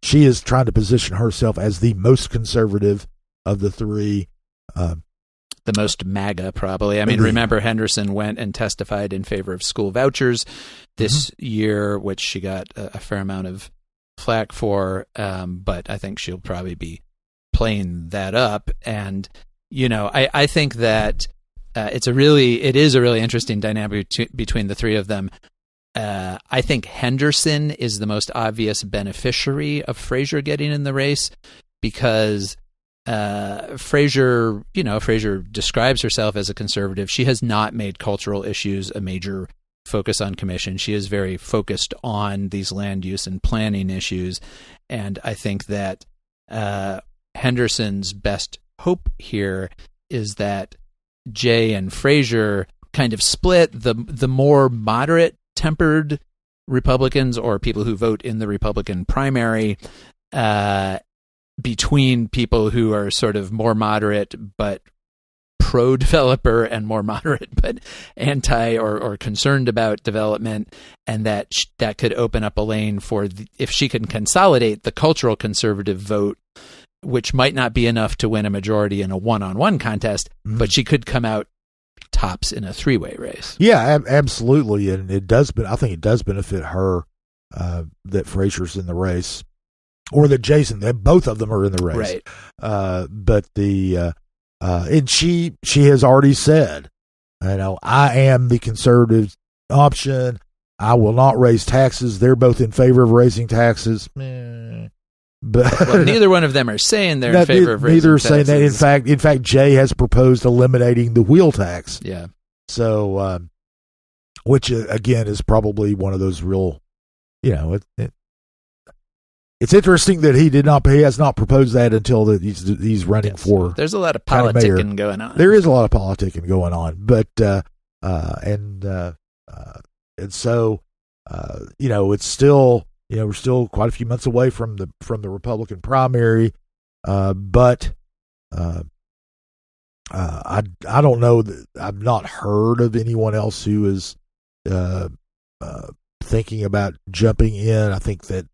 she is trying to position herself as the most conservative of the three. The most MAGA, probably. I mean, remember Henderson went and testified in favor of school vouchers this year, which she got a fair amount of flack for, but I think she'll probably be playing that up. And, I think that it is a really interesting dynamic between the three of them. I think Henderson is the most obvious beneficiary of Frazier getting in the race because Frazier describes herself as a conservative. She has not made cultural issues a major focus on commission. She is very focused on these land use and planning issues. And I think that Henderson's best hope here is that Jay and Frazier kind of split the more moderate tempered Republicans or people who vote in the Republican primary between people who are sort of more moderate but pro-developer and more moderate but anti or concerned about development, and that could open up a lane for if she can consolidate the cultural conservative vote, which might not be enough to win a majority in a one-on-one contest, but she could come out tops in a three-way race. Yeah, absolutely, and it does. But I think it does benefit her that Frazier's in the race, or that that both of them are in the race. Right. But and she has already said, I am the conservative option. I will not raise taxes. They're both in favor of raising taxes. But neither one of them are saying they're in favor of raising taxes. Neither are saying that. In fact, Jay has proposed eliminating the wheel tax. Yeah. So, which again is probably one of those real, it's interesting that he has not proposed that until that he's running for. There's a lot of politicking going on. There is a lot of politicking going on, but and so it's still. We're still quite a few months away from the Republican primary, but I don't know that I've not heard of anyone else who is thinking about jumping in. I think that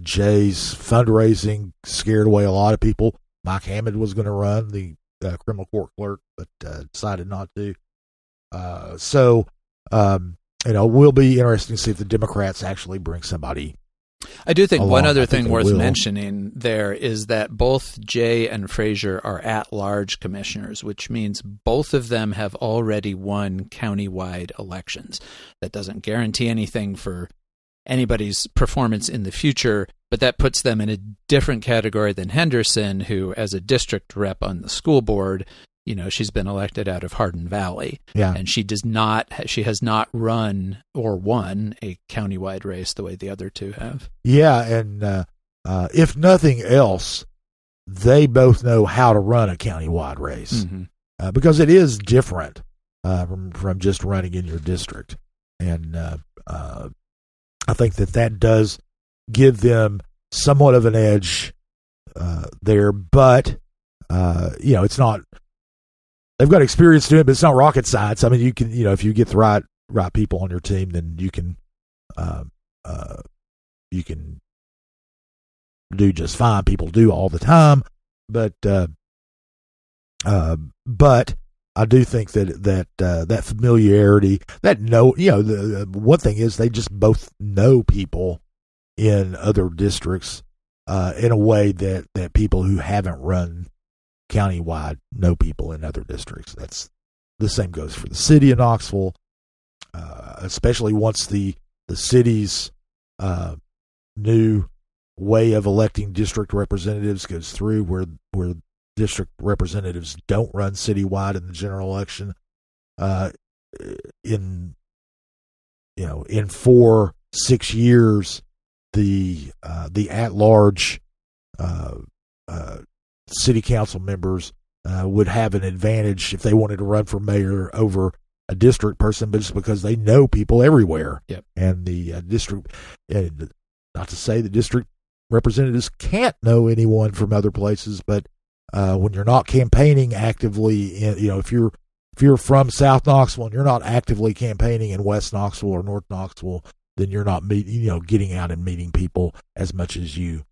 Jay's fundraising scared away a lot of people. Mike Hammond was going to run, the criminal court clerk, but decided not to. So it will be interesting to see if the Democrats actually bring somebody. I do think one other thing worth mentioning there is that both Jay and Frazier are at-large commissioners, which means both of them have already won countywide elections. That doesn't guarantee anything for anybody's performance in the future, but that puts them in a different category than Henderson, who, as a district rep on the school board, she's been elected out of Hardin Valley, and she has not run or won a countywide race the way the other two have. Yeah, and if nothing else, they both know how to run a countywide race because it is different from just running in your district, and I think that does give them somewhat of an edge there, but it's not. They've got experience doing it, but it's not rocket science. I mean, you can, if you get the right people on your team, then you can do just fine. People do all the time, but I do think that familiarity, the one thing is they just both know people in other districts in a way that people who haven't run countywide know people in other districts. That's the same goes for the city of Knoxville, especially once the city's new way of electing district representatives goes through, where district representatives don't run citywide in the general election. In 4-6 years, the at-large city council members would have an advantage if they wanted to run for mayor over a district person, but just because they know people everywhere. Yep. And the district, not to say the district representatives can't know anyone from other places, but when you're not campaigning actively, if you're from South Knoxville and you're not actively campaigning in West Knoxville or North Knoxville, then you're not getting out and meeting people as much as you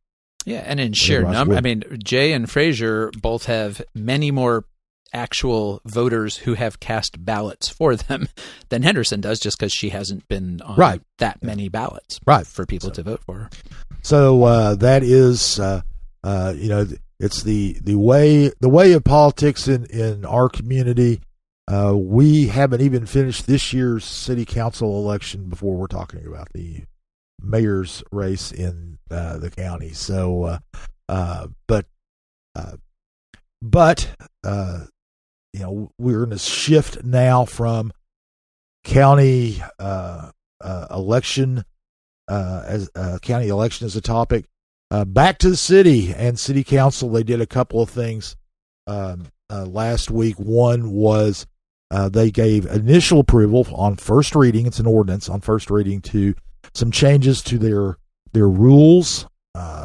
Yeah, and in sheer number, I mean, Jay and Frazier both have many more actual voters who have cast ballots for them than Henderson does, just because she hasn't been on that many ballots for people to vote for her. So that is, it's the way of politics in our community. We haven't even finished this year's city council election before we're talking about the mayor's race in the county. So, but we're in a shift now from county election as county election as a topic back to the city and city council. They did a couple of things last week. One was they gave initial approval on first reading. It's an ordinance on first reading to some changes to their rules.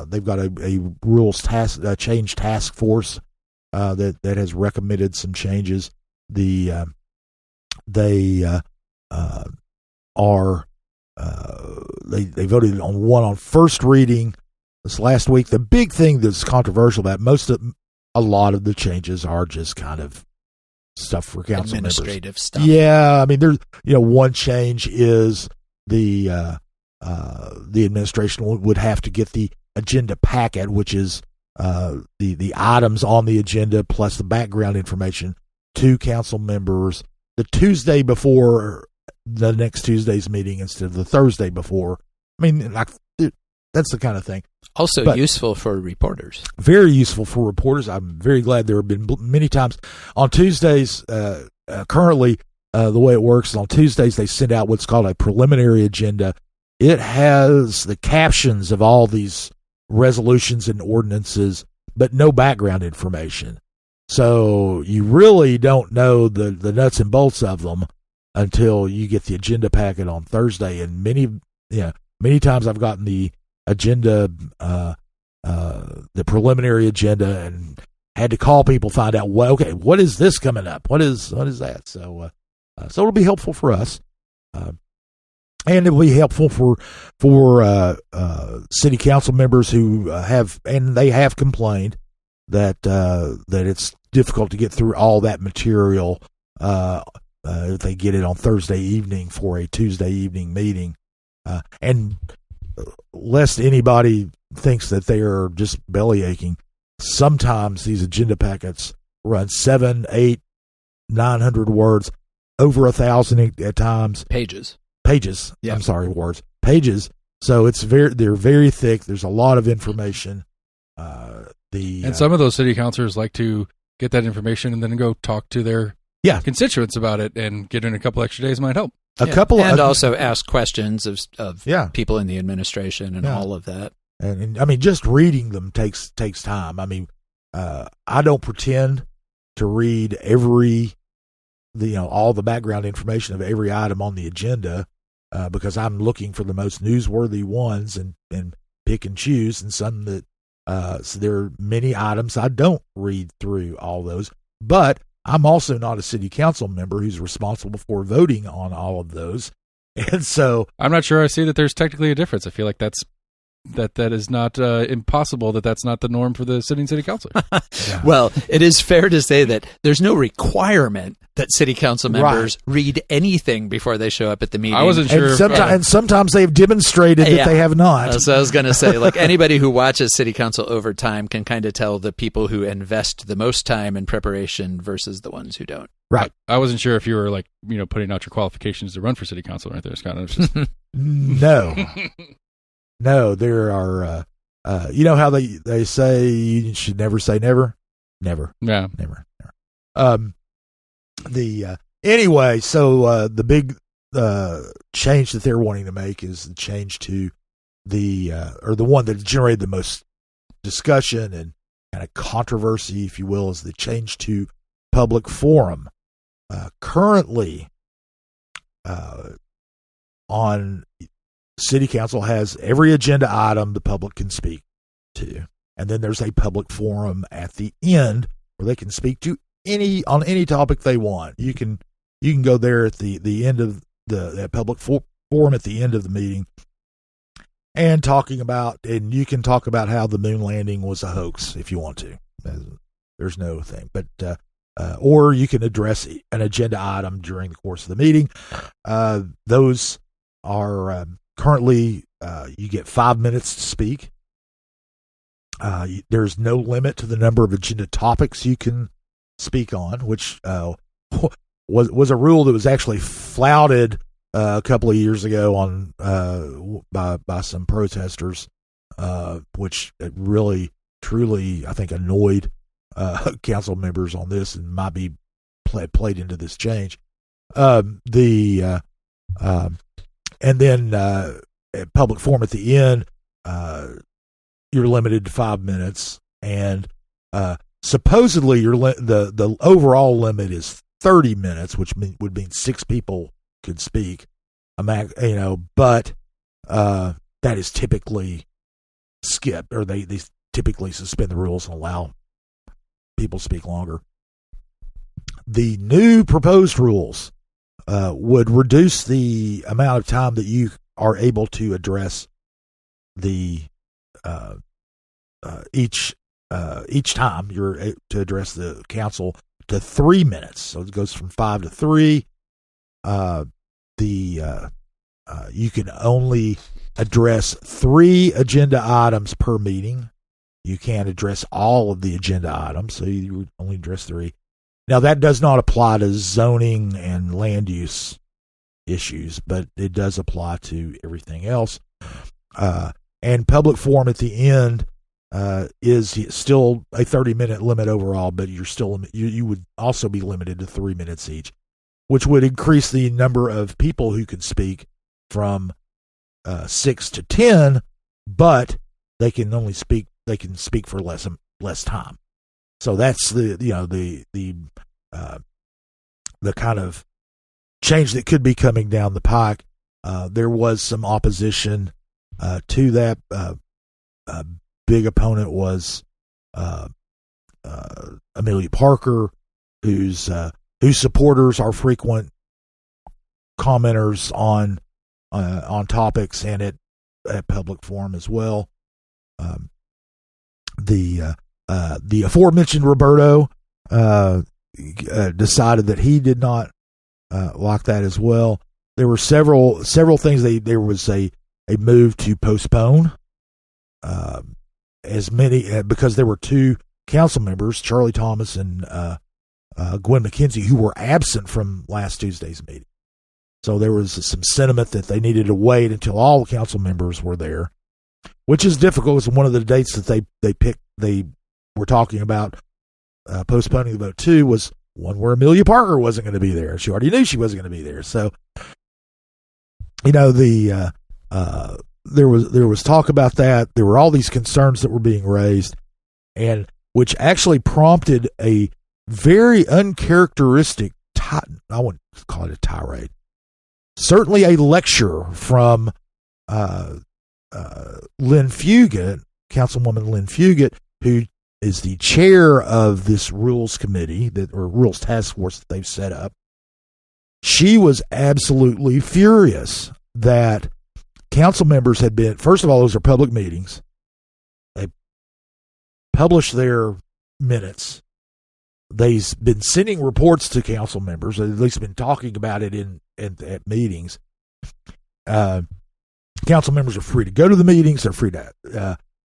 They've got a rules change task force that has recommended some changes. They voted on one on first reading this last week. The big thing that's controversial about a lot of the changes are just kind of stuff for council administrative members. Stuff. Yeah, I mean, there's one change is the administration would have to get the agenda packet, which is the items on the agenda plus the background information to council members the Tuesday before the next Tuesday's meeting instead of the Thursday before. I mean, that's the kind of thing. Also useful for reporters. Very useful for reporters. I'm very glad there have been many times on Tuesdays. Currently, the way it works is on Tuesdays they send out what's called a preliminary agenda. It has the captions of all these resolutions and ordinances, but no background information. So you really don't know the nuts and bolts of them until you get the agenda packet on Thursday. And many times I've gotten the agenda, the preliminary agenda, and had to call people, find out what is this coming up? What is that? So it'll be helpful for us. And it will be helpful for city council members who have complained that it's difficult to get through all that material if they get it on Thursday evening for a Tuesday evening meeting. And lest anybody thinks that they are just belly aching, sometimes these agenda packets run 700, 800, 900 words, over 1,000 at times. Pages. Yeah. I'm sorry, words. Pages. So they're very thick. There's a lot of information. And some of those city councilors like to get that information and then go talk to their constituents about it, and getting a couple extra days might help. Also ask questions of people in the administration and all of that. And I mean, just reading them takes time. I mean, I don't pretend to read all the background information of every item on the agenda because I'm looking for the most newsworthy ones and pick and choose. And some that so there are many items I don't read through all those, but I'm also not a city council member who's responsible for voting on all of those. And so I'm not sure I see that there's technically a difference. I feel like that is not impossible, that's not the norm for the sitting city councilor. Well, it is fair to say that there's no requirement that city council members read anything before they show up at the meeting. I wasn't sure. And sometimes they've demonstrated that they have not. So I was going to say, like, anybody who watches city council over time can kind of tell the people who invest the most time in preparation versus the ones who don't. Right. I wasn't sure if you were putting out your qualifications to run for city council right there, Scott. Just... No, there are, how they say you should never say never? Never. Yeah. Never. Anyway, so the big change that they're wanting to make is the change to the one that generated the most discussion and kind of controversy, if you will, is the change to public forum. Currently, on City Council has every agenda item the public can speak to, and then there's a public forum at the end where they can speak to on any topic they want. You can go there at the end of the public forum at the end of the meeting and you can talk about how the moon landing was a hoax if you want to. There's no thing, but or you can address an agenda item during the course of the meeting. Those are currently you get 5 minutes to speak. There's no limit to the number of agenda topics you can speak on, which was a rule that was actually flouted a couple of years ago on by some protesters, which really truly I think annoyed council members on this and might be played into this change. And then at public forum at the end, you're limited to 5 minutes, and supposedly the overall limit is 30 minutes, which would mean 6 people could speak. But that is typically skipped, or they typically suspend the rules and allow people to speak longer. The new proposed rules would reduce the amount of time that you are able to address the each time you're to address the council to 3 minutes. So it goes from 5 to 3. You can only address 3 agenda items per meeting. You can't address all of the agenda items, so you would only address 3. Now, that does not apply to zoning and land use issues, but it does apply to everything else. And public forum at the end is still a 30-minute limit overall, but you would also be limited to 3 minutes each, which would increase the number of people who can speak from 6 to 10, but they can speak for less time. So that's the kind of change that could be coming down the pike. There was some opposition to that. Big opponent was Amelia Parker, whose supporters are frequent commenters on topics and at public forum as well. The aforementioned Roberto decided that he did not like that as well. There were several things. There was a move to postpone as many because there were 2 council members, Charlie Thomas and Gwen McKenzie, who were absent from last Tuesday's meeting. So there was some sentiment that they needed to wait until all the council members were there, which is difficult. It's one of the dates that they picked. They were talking about postponing the vote to was one where Amelia Parker wasn't going to be there. She already knew she wasn't going to be there. So, there was talk about that. There were all these concerns that were being raised, and which actually prompted a very uncharacteristic, I wouldn't call it a tirade, certainly a lecture from Lynn Fugit, Councilwoman Lynn Fugit, who is the chair of this rules committee or rules task force that they've set up. She was absolutely furious that council members had been, first of all, those are public meetings. They publish their minutes. They've been sending reports to council members, at least been talking about it at meetings. Council members are free to go to the meetings. They're free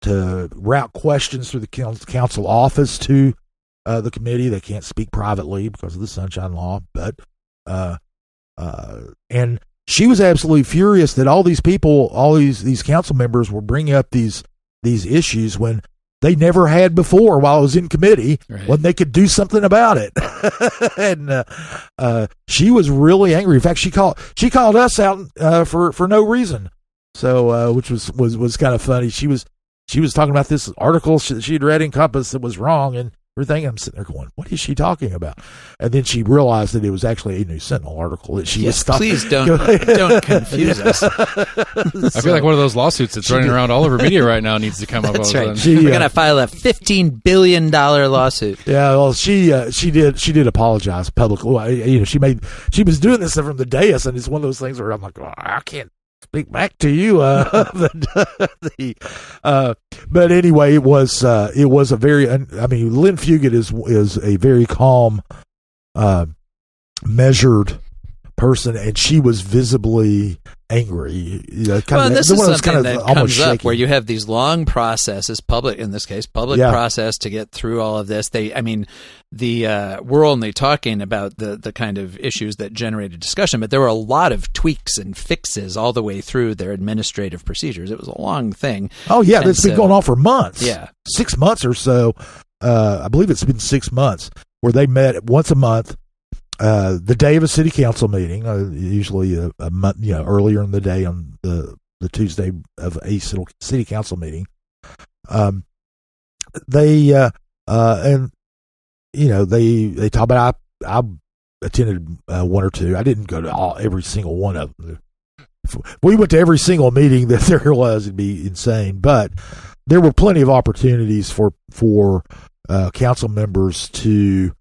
to route questions through the council office to the committee. They can't speak privately because of the Sunshine Law, but and she was absolutely furious that all these people, all these council members were bringing up these issues when they never had before while I was in committee, right, when they could do something about it. And she was really angry. In fact, she called us out for no reason. So which was kind of funny. She was talking about this article she had read in Compass that was wrong and everything. I'm sitting there going, what is she talking about? And then she realized that it was actually a New Sentinel article that she was talking. Please don't confuse us. I feel like one of those lawsuits that's running around all over media right now needs to come up. That's right. We're going to file a $15 billion lawsuit. Yeah, well, she did apologize publicly. She was doing this from the dais, and it's one of those things where I'm like, I can't speak back to you. But anyway, it was a very. I mean, Lynn Fugit is a very calm, measured person, and she was visibly angry. This is something that comes shaky. up where you have these long processes, public process to get through all of this. We're only talking about the kind of issues that generated discussion, but there were a lot of tweaks and fixes all the way through their administrative procedures. It was a long thing. Oh yeah, it's been going on for months. Yeah, 6 months or so. I believe it's been 6 months where they met once a month. The day of a city council meeting, usually a month, earlier in the day on the Tuesday of a city council meeting. They talk about. I attended one or two. I didn't go to every single one of them. If we went to every single meeting that there was, it'd be insane. But there were plenty of opportunities for council members to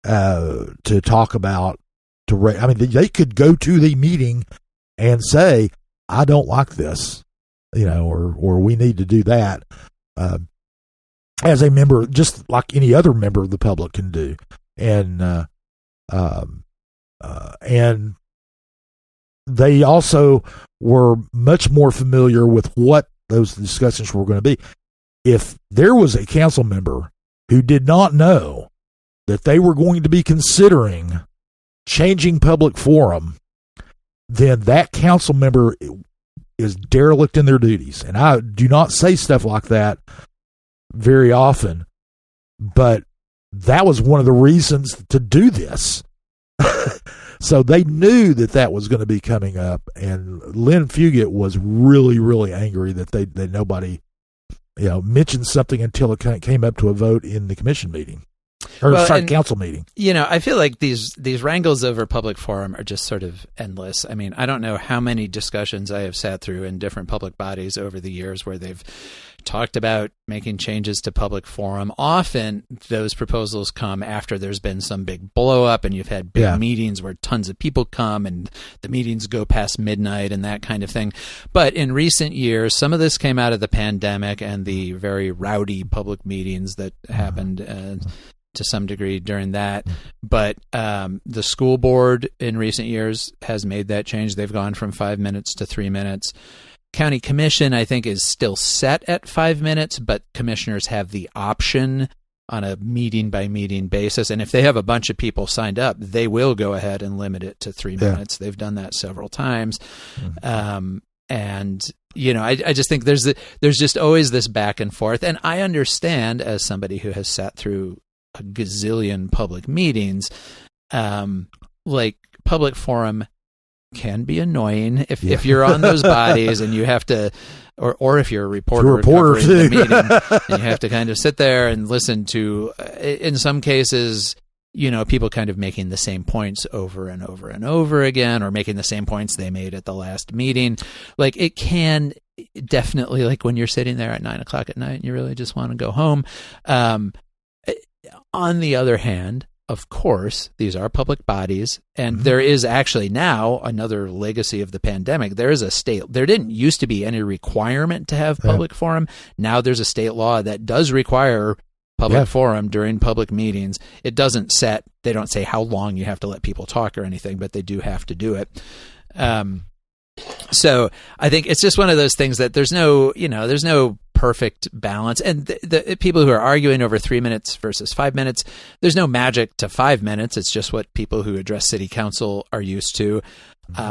talk about. They could go to the meeting and say, "I don't like this," or "We need to do that." As a member, just like any other member of the public can do, and they also were much more familiar with what those discussions were going to be. If there was a council member who did not know that they were going to be considering changing public forum, then that council member is derelict in their duties. And I do not say stuff like that very often, but that was one of the reasons to do this. So they knew that was going to be coming up, and Lynn Fugit was really, really angry that nobody, mentioned something until it came up to a vote in the commission meeting. Council meeting. I feel like these wrangles over public forum are just sort of endless. I mean, I don't know how many discussions I have sat through in different public bodies over the years where they've talked about making changes to public forum. Often those proposals come after there's been some big blow up and you've had big meetings where tons of people come and the meetings go past midnight and that kind of thing. But in recent years, some of this came out of the pandemic and the very rowdy public meetings that happened to some degree during that. But the school board in recent years has made that change. They've gone from 5 minutes to 3 minutes. County commission, I think, is still set at 5 minutes, but commissioners have the option on a meeting by meeting basis. And if they have a bunch of people signed up, they will go ahead and limit it to 3 minutes. They've done that several times. And I just think there's just always this back and forth. And I understand, as somebody who has sat through a gazillion public meetings, like public forum can be annoying if you're on those bodies and you have to, or if you're a reporter covering the meeting, and you have to kind of sit there and listen to, in some cases, people kind of making the same points over and over and over again, or making the same points they made at the last meeting. Like, it can definitely, like when you're sitting there at 9:00 at night and you really just want to go home. On the other hand, of course, these are public bodies, and there is actually now another legacy of the pandemic. There is a state. There didn't used to be any requirement to have public forum. Now there's a state law that does require public forum during public meetings. It doesn't they don't say how long you have to let people talk or anything, but they do have to do it. So I think it's just one of those things that there's no perfect balance. And the people who are arguing over 3 minutes versus 5 minutes, there's no magic to 5 minutes. It's just what people who address city council are used to.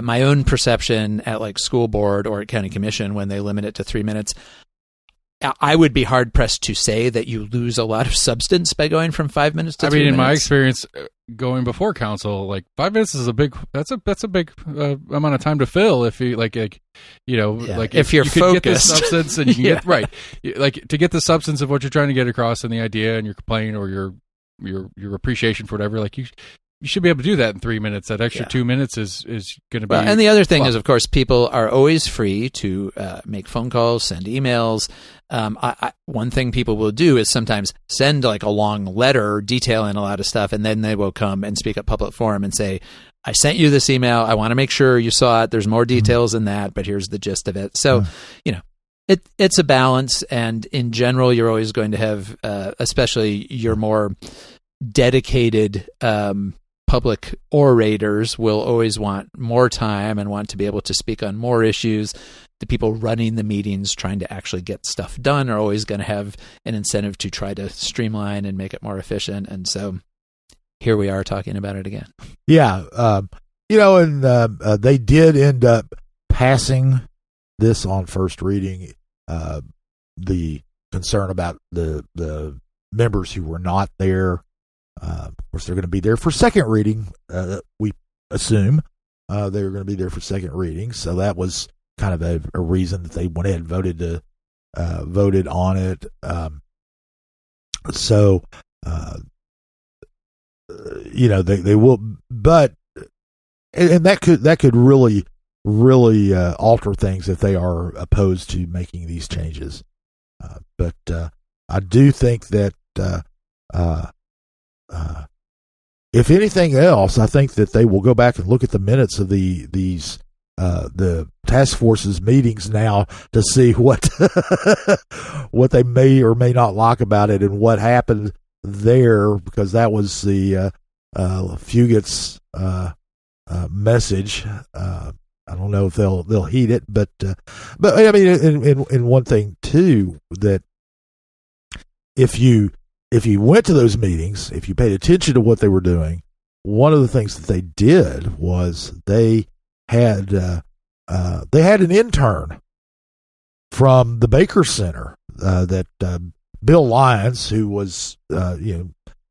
My own perception at like school board or at county commission, when they limit it to 3 minutes, I would be hard pressed to say that you lose a lot of substance by going from 5 minutes to 3 minutes. In my experience, going before council, like 5 minutes is a big amount of time to fill. If you like if you're focused, get the substance and you can get to get the substance of what you're trying to get across in the idea and your complaint or your appreciation for whatever, like you should be able to do that in 3 minutes. That extra 2 minutes is going to be. And the other thing is, of course, people are always free to make phone calls, send emails. One thing people will do is sometimes send like a long letter detailing a lot of stuff, and then they will come and speak at public forum and say, I sent you this email. I want to make sure you saw it. There's more details in that, but here's the gist of it. So, it's a balance. And in general, you're always going to have, especially your more dedicated public orators will always want more time and want to be able to speak on more issues. The people running the meetings trying to actually get stuff done are always going to have an incentive to try to streamline and make it more efficient. And so here we are talking about it again. Yeah. And they did end up passing this on first reading. The concern about the members who were not there, of course, they're going to be there for second reading. We assume they were going to be there for second reading. So that was kind of a reason that they went ahead and voted on it. They will, but and that could really alter things if they are opposed to making these changes. But I do think that if anything else, I think that they will go back and look at the minutes of the task force's meetings now to see what what they may or may not like about it and what happened there, because that was the Fugit's message. I don't know if they'll heed it, but I mean, in one thing too, that if you went to those meetings, if you paid attention to what they were doing, one of the things that they did was they had an intern from the Baker Center that Bill Lyons, who was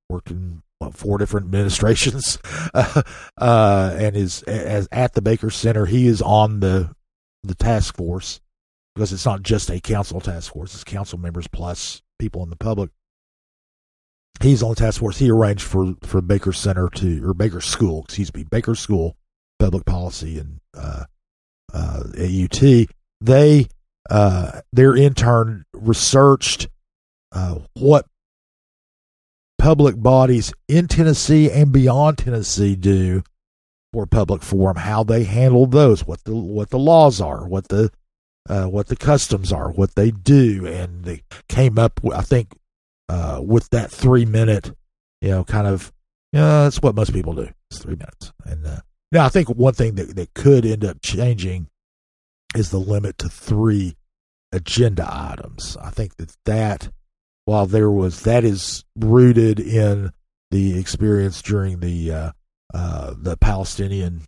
worked in 4 different administrations and is as at the Baker Center. He is on the task force, because it's not just a council task force; it's council members plus people in the public. He's on the task force. He arranged for Baker Center Baker School Public Policy and at UT. Their intern researched what public bodies in Tennessee and beyond Tennessee do for public forum, how they handle those, what the laws are, what the customs are, what they do, and they came up with, I think, with that 3-minute, that's what most people do. It's 3 minutes. And now I think one thing that could end up changing is the limit to 3 agenda items. I think that while that is rooted in the experience during the Palestinian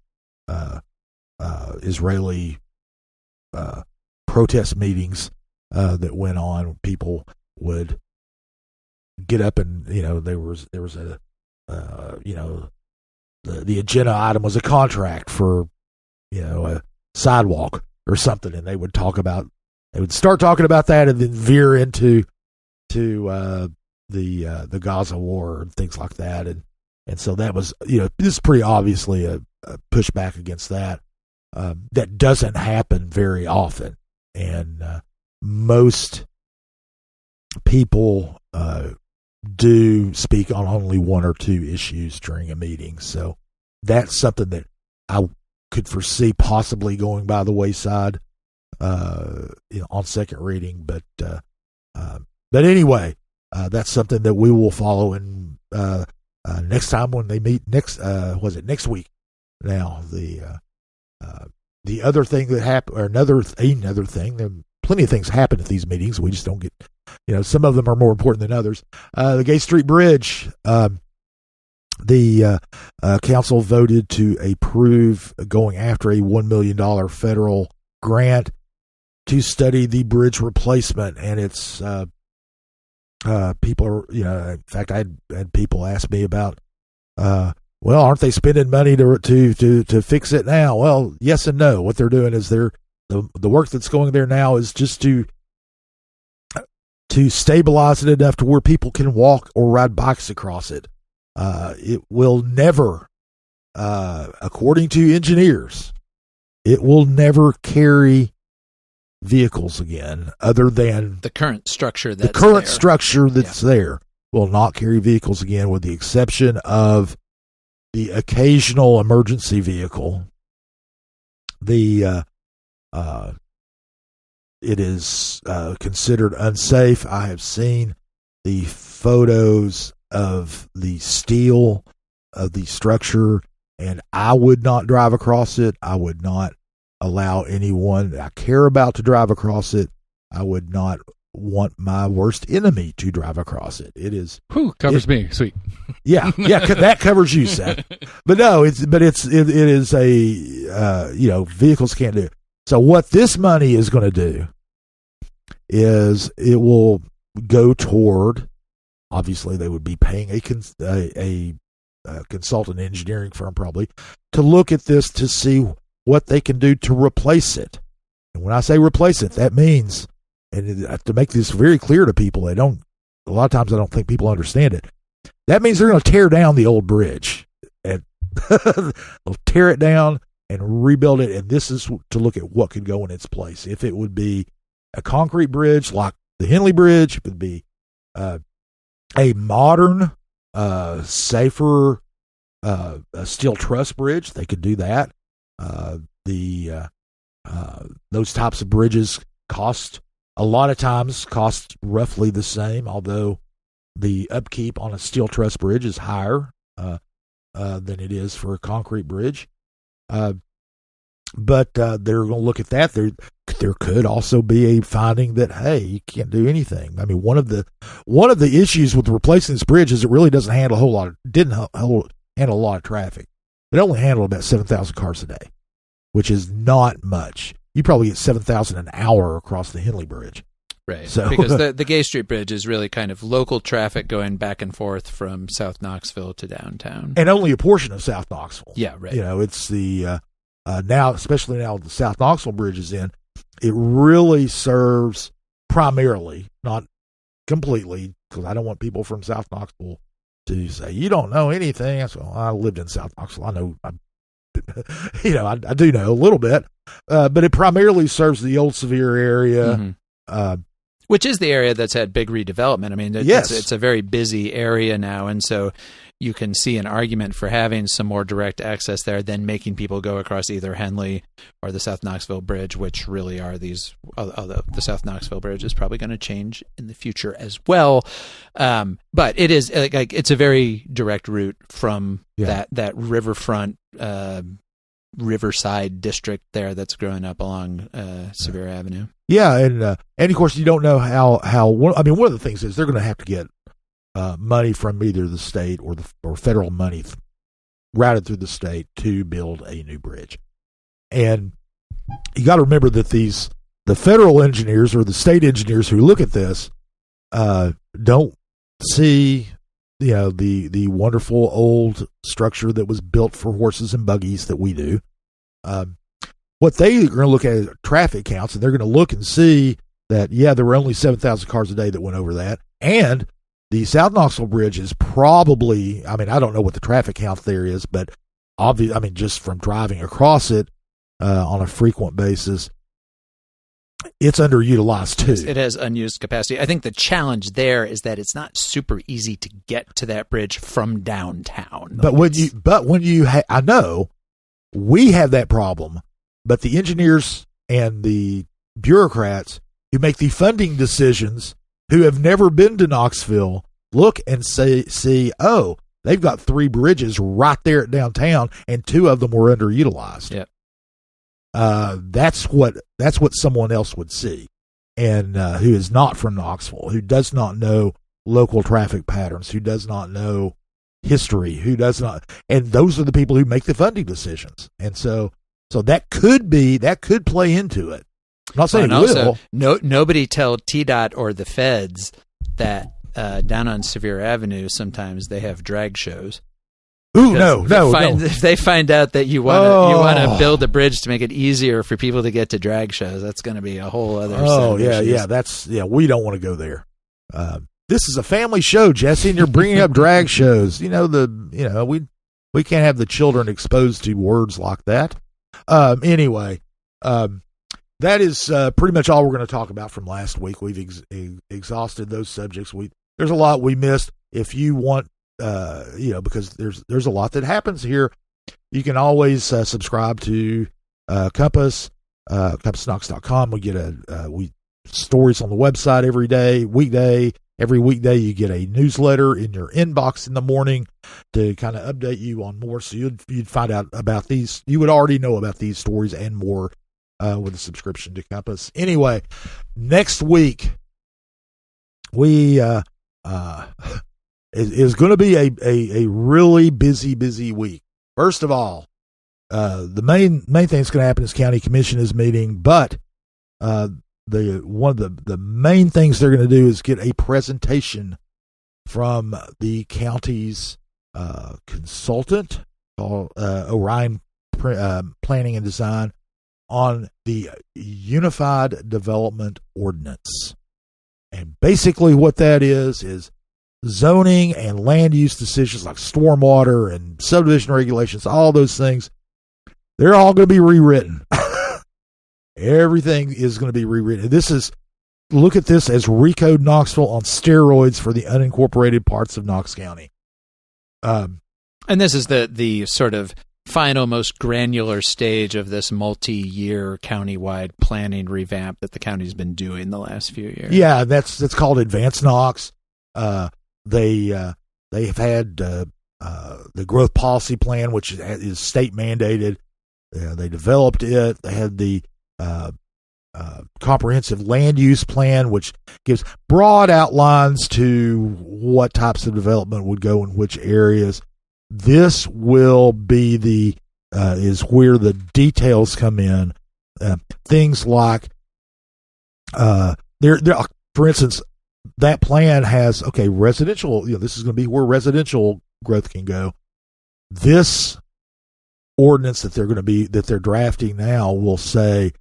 Israeli protest meetings that went on, people would get up and there was a the agenda item was a contract for a sidewalk or something, and they would start talking about that and then veer into the Gaza war and things like that, and so that was this is pretty obviously a pushback against that. That doesn't happen very often, and most people do speak on only 1 or 2 issues during a meeting. So that's something that I could foresee possibly going by the wayside on second reading. But anyway, that's something that we will follow in next time when they meet next week. Now the other thing that happened, or another thing, there plenty of things happen at these meetings. We just don't get, some of them are more important than others. The Gay Street Bridge, the council voted to approve going after a $1 million federal grant to study the bridge replacement, and it's people are, in fact, I had people ask me about, well, aren't they spending money to fix it now? Well, yes and no. What they're doing is the work that's going there now is just to stabilize it enough to where people can walk or ride bikes across it. It will never, according to engineers, it will never carry vehicles again, other than the current structure that's there will not carry vehicles again, with the exception of the occasional emergency vehicle. It is considered unsafe. I have seen the photos of the steel of the structure, and I would not drive across it. I would not allow anyone that I care about to drive across it. I would not want my worst enemy to drive across it. It is me. Sweet. Yeah, that covers you, Seth. But no, it is a vehicles can't do it. So what this money is going to do is it will go toward, obviously they would be paying a consultant engineering firm probably to look at this to see what they can do to replace it. And when I say replace it, that means, and to make this very clear to people, a lot of times I don't think people understand it. That means they're going to tear down the old bridge and they'll tear it down and rebuild it. And this is to look at what could go in its place. If it would be a concrete bridge like the Henley Bridge, it would be a modern, safer steel truss bridge. They could do that. Those types of bridges cost roughly the same, although the upkeep on a steel truss bridge is higher than it is for a concrete bridge. But they're going to look at that. There could also be a finding that, hey, you can't do anything. I mean, one of the issues with replacing this bridge is it really doesn't handle handle a lot of traffic. It only handled about 7,000 cars a day, which is not much. You probably get 7,000 an hour across the Henley Bridge. Right, so, because the Gay Street Bridge is really kind of local traffic going back and forth from South Knoxville to downtown. And only a portion of South Knoxville. Yeah, right. It's the, now, especially now the South Knoxville Bridge is in, it really serves primarily, not completely, because I don't want people from South Knoxville to say, you don't know anything. I lived in South Knoxville. I know, I do know a little bit, but it primarily serves the old Sevier area. Mm-hmm. Which is the area that's had big redevelopment. I mean, it's a very busy area now, and so you can see an argument for having some more direct access there than making people go across either Henley or the South Knoxville Bridge, which really are these. Although the South Knoxville Bridge is probably going to change in the future as well, but it is like it's a very direct route from that riverfront. Riverside district there that's growing up along Sevier Avenue. Yeah, and of course you don't know how. One of the things is they're going to have to get money from either the state or federal money routed through the state to build a new bridge. And you got to remember that the federal engineers or the state engineers who look at this don't see the wonderful old structure that was built for horses and buggies that we do. What they are going to look at is traffic counts, and they're going to look and see that, there were only 7,000 cars a day that went over that. And the South Knoxville Bridge is probably, I don't know what the traffic count there is, but just from driving across it on a frequent basis, it's underutilized too. It has unused capacity. I think the challenge there is that it's not super easy to get to that bridge from downtown. But I know we have that problem, but the engineers and the bureaucrats who make the funding decisions, who have never been to Knoxville, look and see, oh, they've got 3 bridges right there at downtown, and 2 of them were underutilized. Yeah. That's what someone else would see, and who is not from Knoxville, who does not know local traffic patterns, who does not know history, and those are the people who make the funding decisions, and so that could play into it. I'm not saying it will. Nobody tell TDOT or the feds that down on Sevier Avenue sometimes they have drag shows. Ooh, no. If they find out that you want to build a bridge to make it easier for people to get to drag shows, that's going to be a whole other. We don't want to go there. This is a family show, Jesse, and you're bringing up drag shows. We can't have the children exposed to words like that. Anyway, that is pretty much all we're going to talk about from last week. We've exhausted those subjects. There's a lot we missed. If you want because there's a lot that happens here. You can always subscribe to Compass, CompassKnox.com. We get stories on the website every day, weekday. Every weekday you get a newsletter in your inbox in the morning to kind of update you on more. So you'd find out about these. You would already know about these stories and more with a subscription to Compass. Anyway, next week we is going to be a really busy week. First of all, the main thing that's going to happen is county commission is meeting, but one of the main things they're going to do is get a presentation from the county's consultant, Orion Planning and Design, on the Unified Development Ordinance. And basically what that is zoning and land use decisions like stormwater and subdivision regulations, all those things, they're all going to be rewritten. Everything is going to be rewritten. Look at this as Recode Knoxville on steroids for the unincorporated parts of Knox County. And this is the sort of final, most granular stage of this multi-year countywide planning revamp that the county's been doing the last few years. Yeah, that's called Advance Knox. They have had the growth policy plan, which is state mandated. They developed it. They had the comprehensive land use plan, which gives broad outlines to what types of development would go in which areas. This will be is where the details come in. Things like there. For instance, that plan has residential. This is going to be where residential growth can go. This ordinance that they're drafting now will say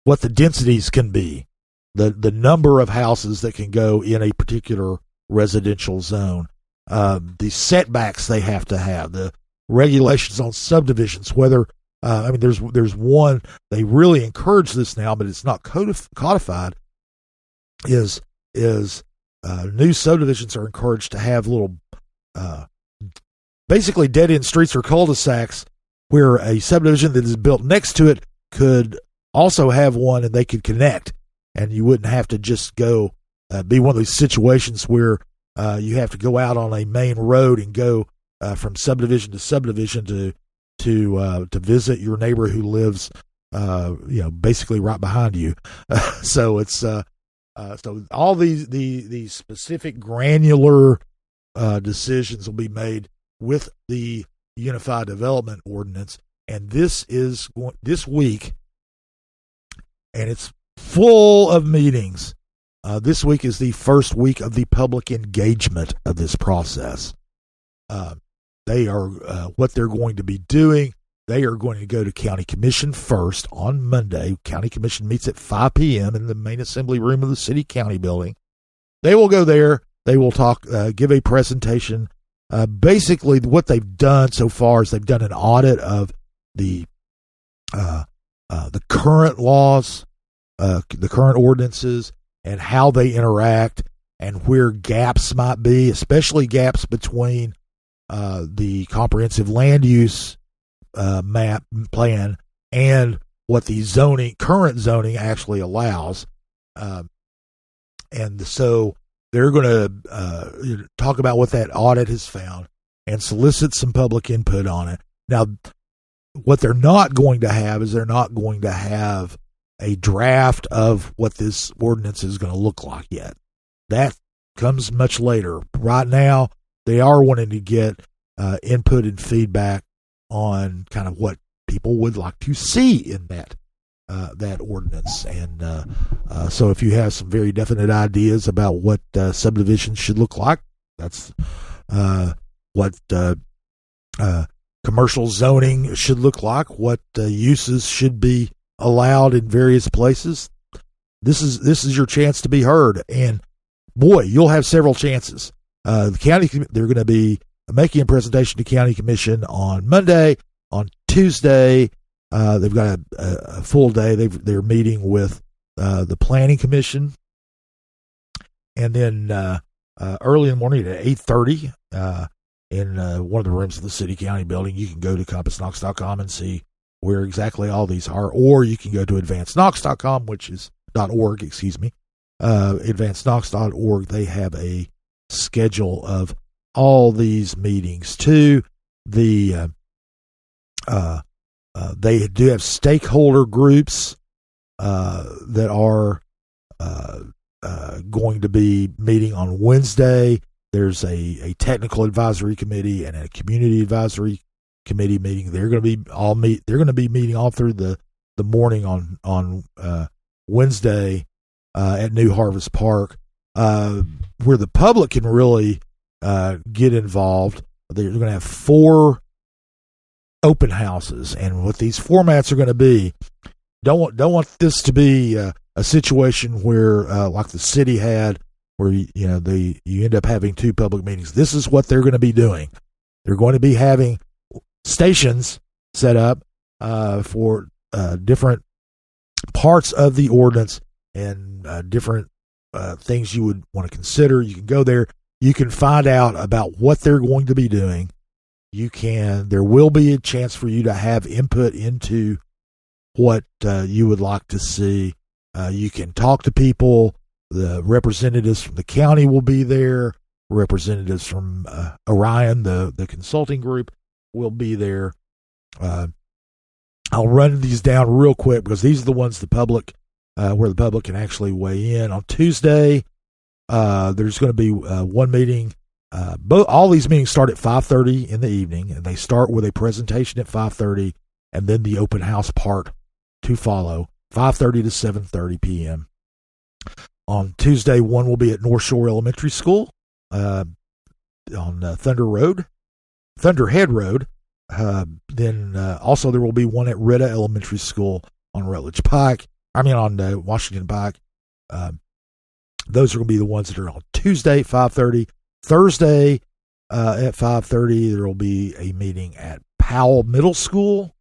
what the densities can be, the number of houses that can go in a particular residential zone, the setbacks they have to have, the regulations on subdivisions, whether there's one, they really encourage this now, but it's not codified, is new subdivisions are encouraged to have little basically dead-end streets or cul-de-sacs where a subdivision that is built next to it could also have one and they could connect, and you wouldn't have to just go be one of these situations where you have to go out on a main road and go from subdivision to subdivision to visit your neighbor who lives basically right behind you. So it's so all these specific granular decisions will be made with the Unified Development Ordinance, and this week, and it's full of meetings. This week is the first week of the public engagement of this process. They are what they're going to be doing. They are going to go to County Commission first on Monday. County Commission meets at 5 p.m. in the main assembly room of the City County building. They will go there. They will talk, give a presentation. Basically, what they've done so far is they've done an audit of the current laws, the current ordinances, and how they interact, and where gaps might be, especially gaps between the comprehensive land use map plan and what the current zoning actually allows. And so they're going to talk about what that audit has found and solicit some public input on it. Now, what they're not going to have is they're not going to have a draft of what this ordinance is going to look like yet. That comes much later. Right now, they are wanting to get input and feedback on kind of what people would like to see in that ordinance. And so if you have some very definite ideas about what subdivisions should look like, that's what commercial zoning should look like, what uses should be allowed in various places. This is your chance to be heard, and boy, you'll have several chances. The county, they're going to be making a presentation to County Commission on Monday. On Tuesday, they've got a full day. They're meeting with the Planning Commission, and then early in the morning at 8:30, in one of the rooms of the City County building. You can go to CompassKnox.com and see where exactly all these are, or you can go to advancedknox.com, which is .org, advancedknox.org. They have a schedule of all these meetings too. They do have stakeholder groups that are going to be meeting on Wednesday. There's a technical advisory committee and a community advisory committee meeting. They're going to be meeting all through the morning on Wednesday at New Harvest Park, where the public can really get involved. They're going to have 4 open houses, and what these formats are going to be, don't want this to be a situation where like the city had, where you end up having 2 public meetings. This is what they're going to be doing. They're going to be having stations set up for different parts of the ordinance and different things you would want to consider. You can go there. You can find out about what they're going to be doing. There will be a chance for you to have input into what you would like to see. You can talk to people. The representatives from the county will be there. Representatives from Orion, the consulting group, will be there. I'll run these down real quick because these are the ones where the public can actually weigh in. On Tuesday, there's going to be one meeting. All these meetings start at 5:30 in the evening, and they start with a presentation at 5:30, and then the open house part to follow, 5:30 to 7:30 p.m. On Tuesday, one will be at North Shore Elementary School on Thunderhead Road. Then also there will be one at Rita Elementary School on on Washington Pike. Those are going to be the ones that are on Tuesday, 5:30. Thursday at 5:30, there will be a meeting at Powell Middle School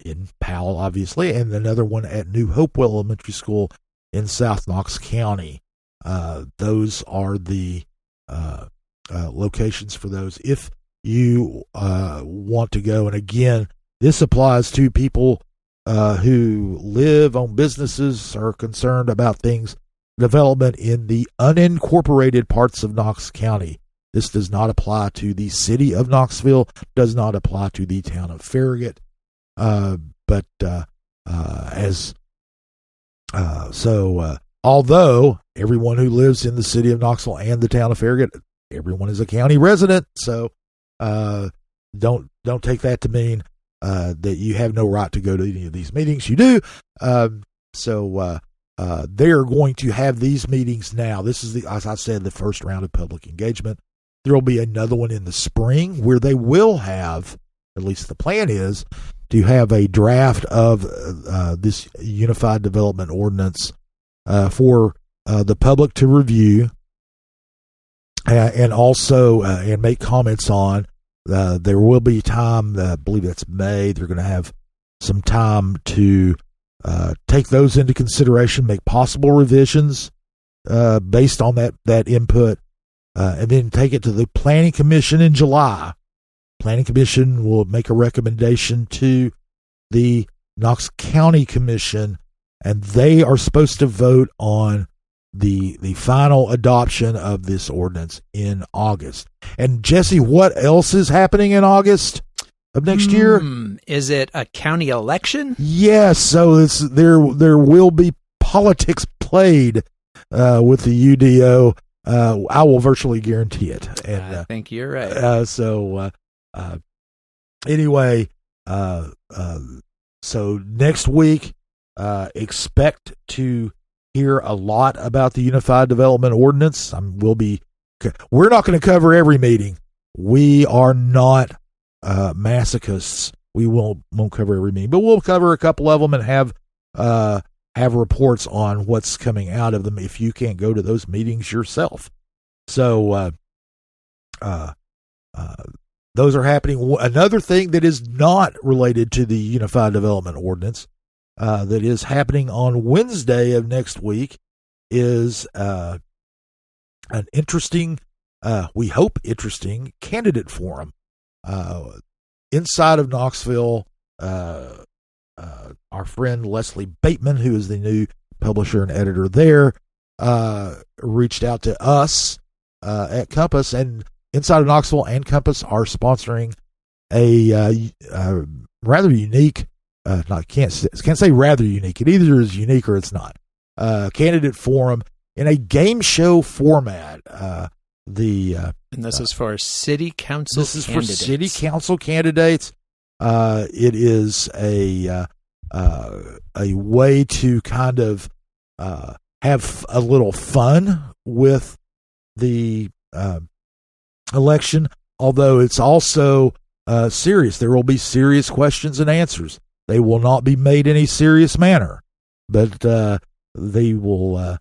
in Powell, obviously, and another one at New Hopewell Elementary School in South Knox County. Those are the locations for those. If you want to go, and again, this applies to people who live on businesses, are concerned about development in the unincorporated parts of Knox County. This does not apply to the city of Knoxville, does not apply to the town of Farragut. Although everyone who lives in the city of Knoxville and the town of Farragut, everyone is a county resident, so don't take that to mean that you have no right to go to any of these meetings. You do. They are going to have these meetings now. This is as I said, the first round of public engagement. There will be another one in the spring where they will have, at least the plan is, to have a draft of this Unified Development Ordinance for the public to review and also and make comments on. There will be time, I believe that's May, they're going to have some time to take those into consideration, make possible revisions based on that input, and then take it to the Planning Commission in July. Planning Commission will make a recommendation to the Knox County Commission, and they are supposed to vote on the final adoption of this ordinance in August. And Jesse, what else is happening in August of next year? Is it a county election? Yes, so there will be politics played with the UDO. I will virtually guarantee it. And I think you're right. Anyway, so next week, expect to hear a lot about the Unified Development Ordinance. We're not going to cover every meeting. We are not masochists. We won't cover every meeting, but we'll cover a couple of them and have reports on what's coming out of them if you can't go to those meetings yourself. So those are happening. Another thing that is not related to the Unified Development Ordinance that is happening on Wednesday of next week is an interesting we hope, interesting candidate forum inside of Knoxville. Our friend Leslie Bateman, who is the new publisher and editor there, reached out to us at Compass, and inside of Knoxville and Compass are sponsoring a rather unique, can't say rather unique. It either is unique or it's not. Candidate forum in a game show format. And this is for city council. This is candidates. for city council candidates. It is a way to kind of have a little fun with the election, although it's also serious. There will be serious questions and answers. They will not be made in a serious manner, but they will.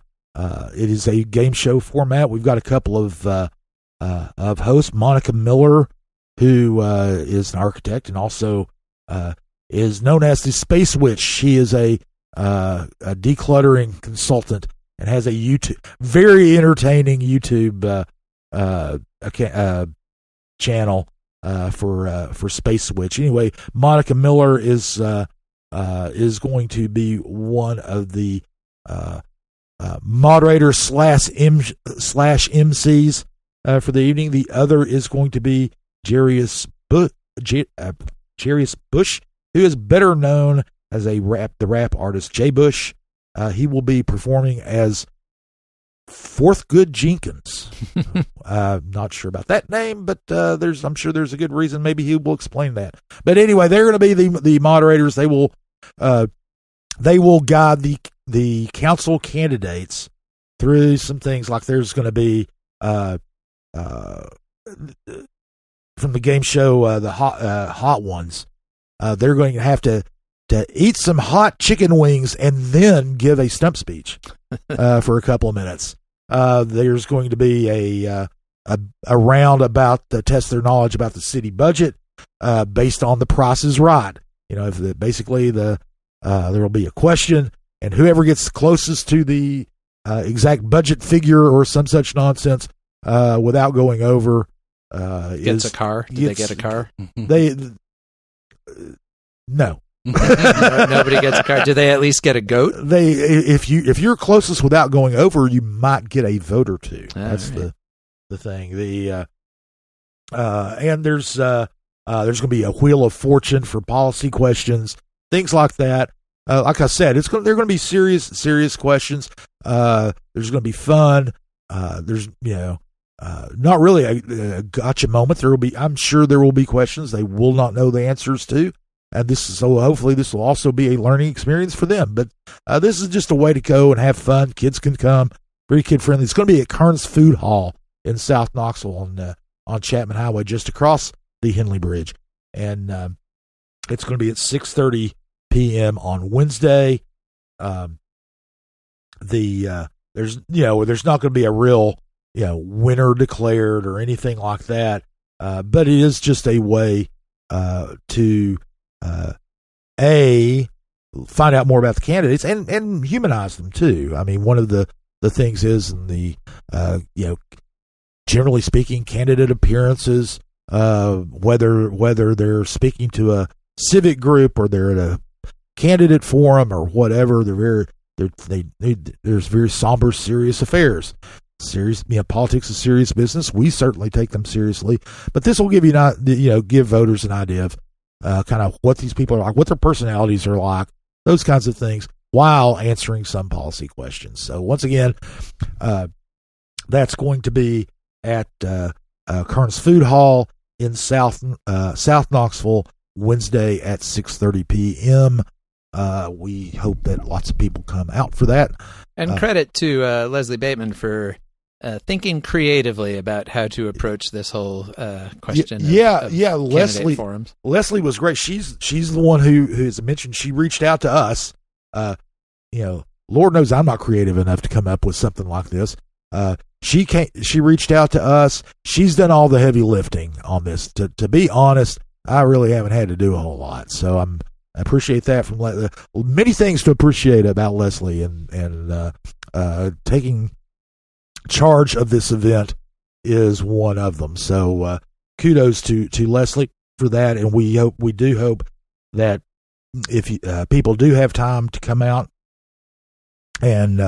It is a game show format. We've got a couple of hosts. Monica Miller, who is an architect and also is known as the Space Witch. She is a decluttering consultant and has a very entertaining YouTube channel for Space Witch. Anyway, Monica Miller is going to be one of the moderators slash MCs for the evening. The other is going to be Jarius Bush, who is better known as the rap artist Jay Bush. He will be performing as Fourth Good Jenkins. Not sure about that name, but I'm sure there's a good reason. Maybe he will explain that. But anyway, they're going to be the moderators. They will guide the council candidates through some things. Like there's going to be from the game show, the hot ones. They're going to have to eat some hot chicken wings and then give a stump speech for a couple of minutes. There's going to be a round about to test their knowledge about the city budget based on The Price is Right. You know, there will be a question, and whoever gets closest to the exact budget figure or some such nonsense without going over gets a car. Did they get a car? No. Nobody gets a car. Do they at least get a goat? If you're closest without going over, you might get a vote or two. That's right. the thing. And there's going to be a wheel of fortune for policy questions, things like that. Like I said, they're going to be serious questions. There's going to be fun. There's not really a gotcha moment. I'm sure there will be questions they will not know the answers to. And hopefully this will also be a learning experience for them. But this is just a way to go and have fun. Kids can come, very kid friendly. It's going to be at Kearns Food Hall in South Knoxville on Chapman Highway, just across the Henley Bridge. And it's going to be at 6:30 p.m. on Wednesday. There's not going to be a real winner declared or anything like that. But it is just a way to find out more about the candidates and humanize them too. I mean, one of the things is in the generally speaking, candidate appearances, whether they're speaking to a civic group or they're at a candidate forum or whatever, there's very somber, serious affairs. Serious, politics is serious business. We certainly take them seriously, but this will give give voters an idea of kind of what these people are like, what their personalities are like, those kinds of things, while answering some policy questions. So once again, that's going to be at Kearns Food Hall in South Knoxville, Wednesday at 6:30 p.m. We hope that lots of people come out for that. And credit to Leslie Bateman for thinking creatively about how to approach this whole question. Of Leslie forums. Leslie was great. She's the one who, as I mentioned, she reached out to us. Lord knows I'm not creative enough to come up with something like this. She reached out to us. She's done all the heavy lifting on this. To be honest, I really haven't had to do a whole lot. So I appreciate that from many things to appreciate about Leslie and taking charge of this event is one of them. So kudos to Leslie for that, and we do hope that if people do have time to come out and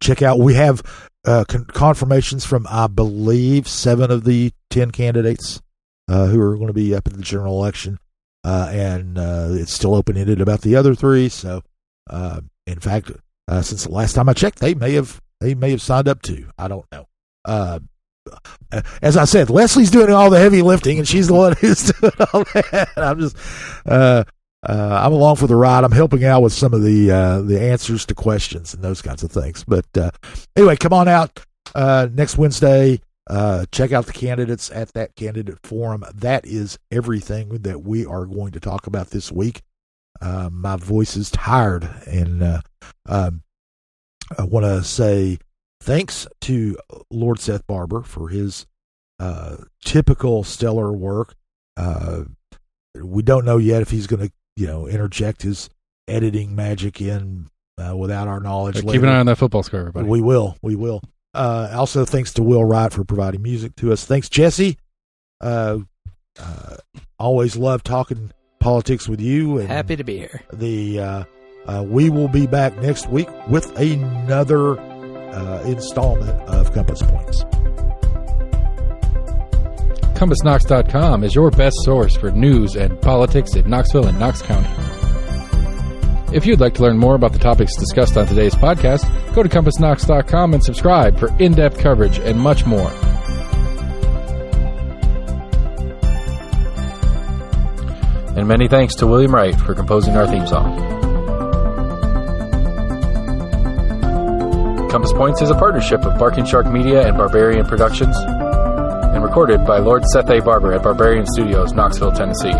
check out, we have confirmations from, I believe, 7 of the 10 candidates who are going to be up in the general election, and it's still open-ended about the other 3. So, in fact, since the last time I checked, they may have signed up too. I don't know. As I said, Leslie's doing all the heavy lifting, and she's the one who's doing all that. I'm just, I'm along for the ride. I'm helping out with some of the answers to questions and those kinds of things. But anyway, come on out next Wednesday. Check out the candidates at that candidate forum. That is everything that we are going to talk about this week. My voice is tired, and I want to say thanks to Lord Seth Barber for his typical stellar work. We don't know yet if he's going to, interject his editing magic in without our knowledge. Keep an eye on that football score, everybody. We will. Also, thanks to Will Wright for providing music to us. Thanks, Jesse. Always love talking politics with you. And happy to be here. We will be back next week with another installment of Compass Points. CompassKnox.com is your best source for news and politics in Knoxville and Knox County. If you'd like to learn more about the topics discussed on today's podcast, go to CompassKnox.com and subscribe for in-depth coverage and much more. And many thanks to William Wright for composing our theme song. Compass Points is a partnership of Barking Shark Media and Barbarian Productions, and recorded by Lord Seth A. Barber at Barbarian Studios, Knoxville, Tennessee.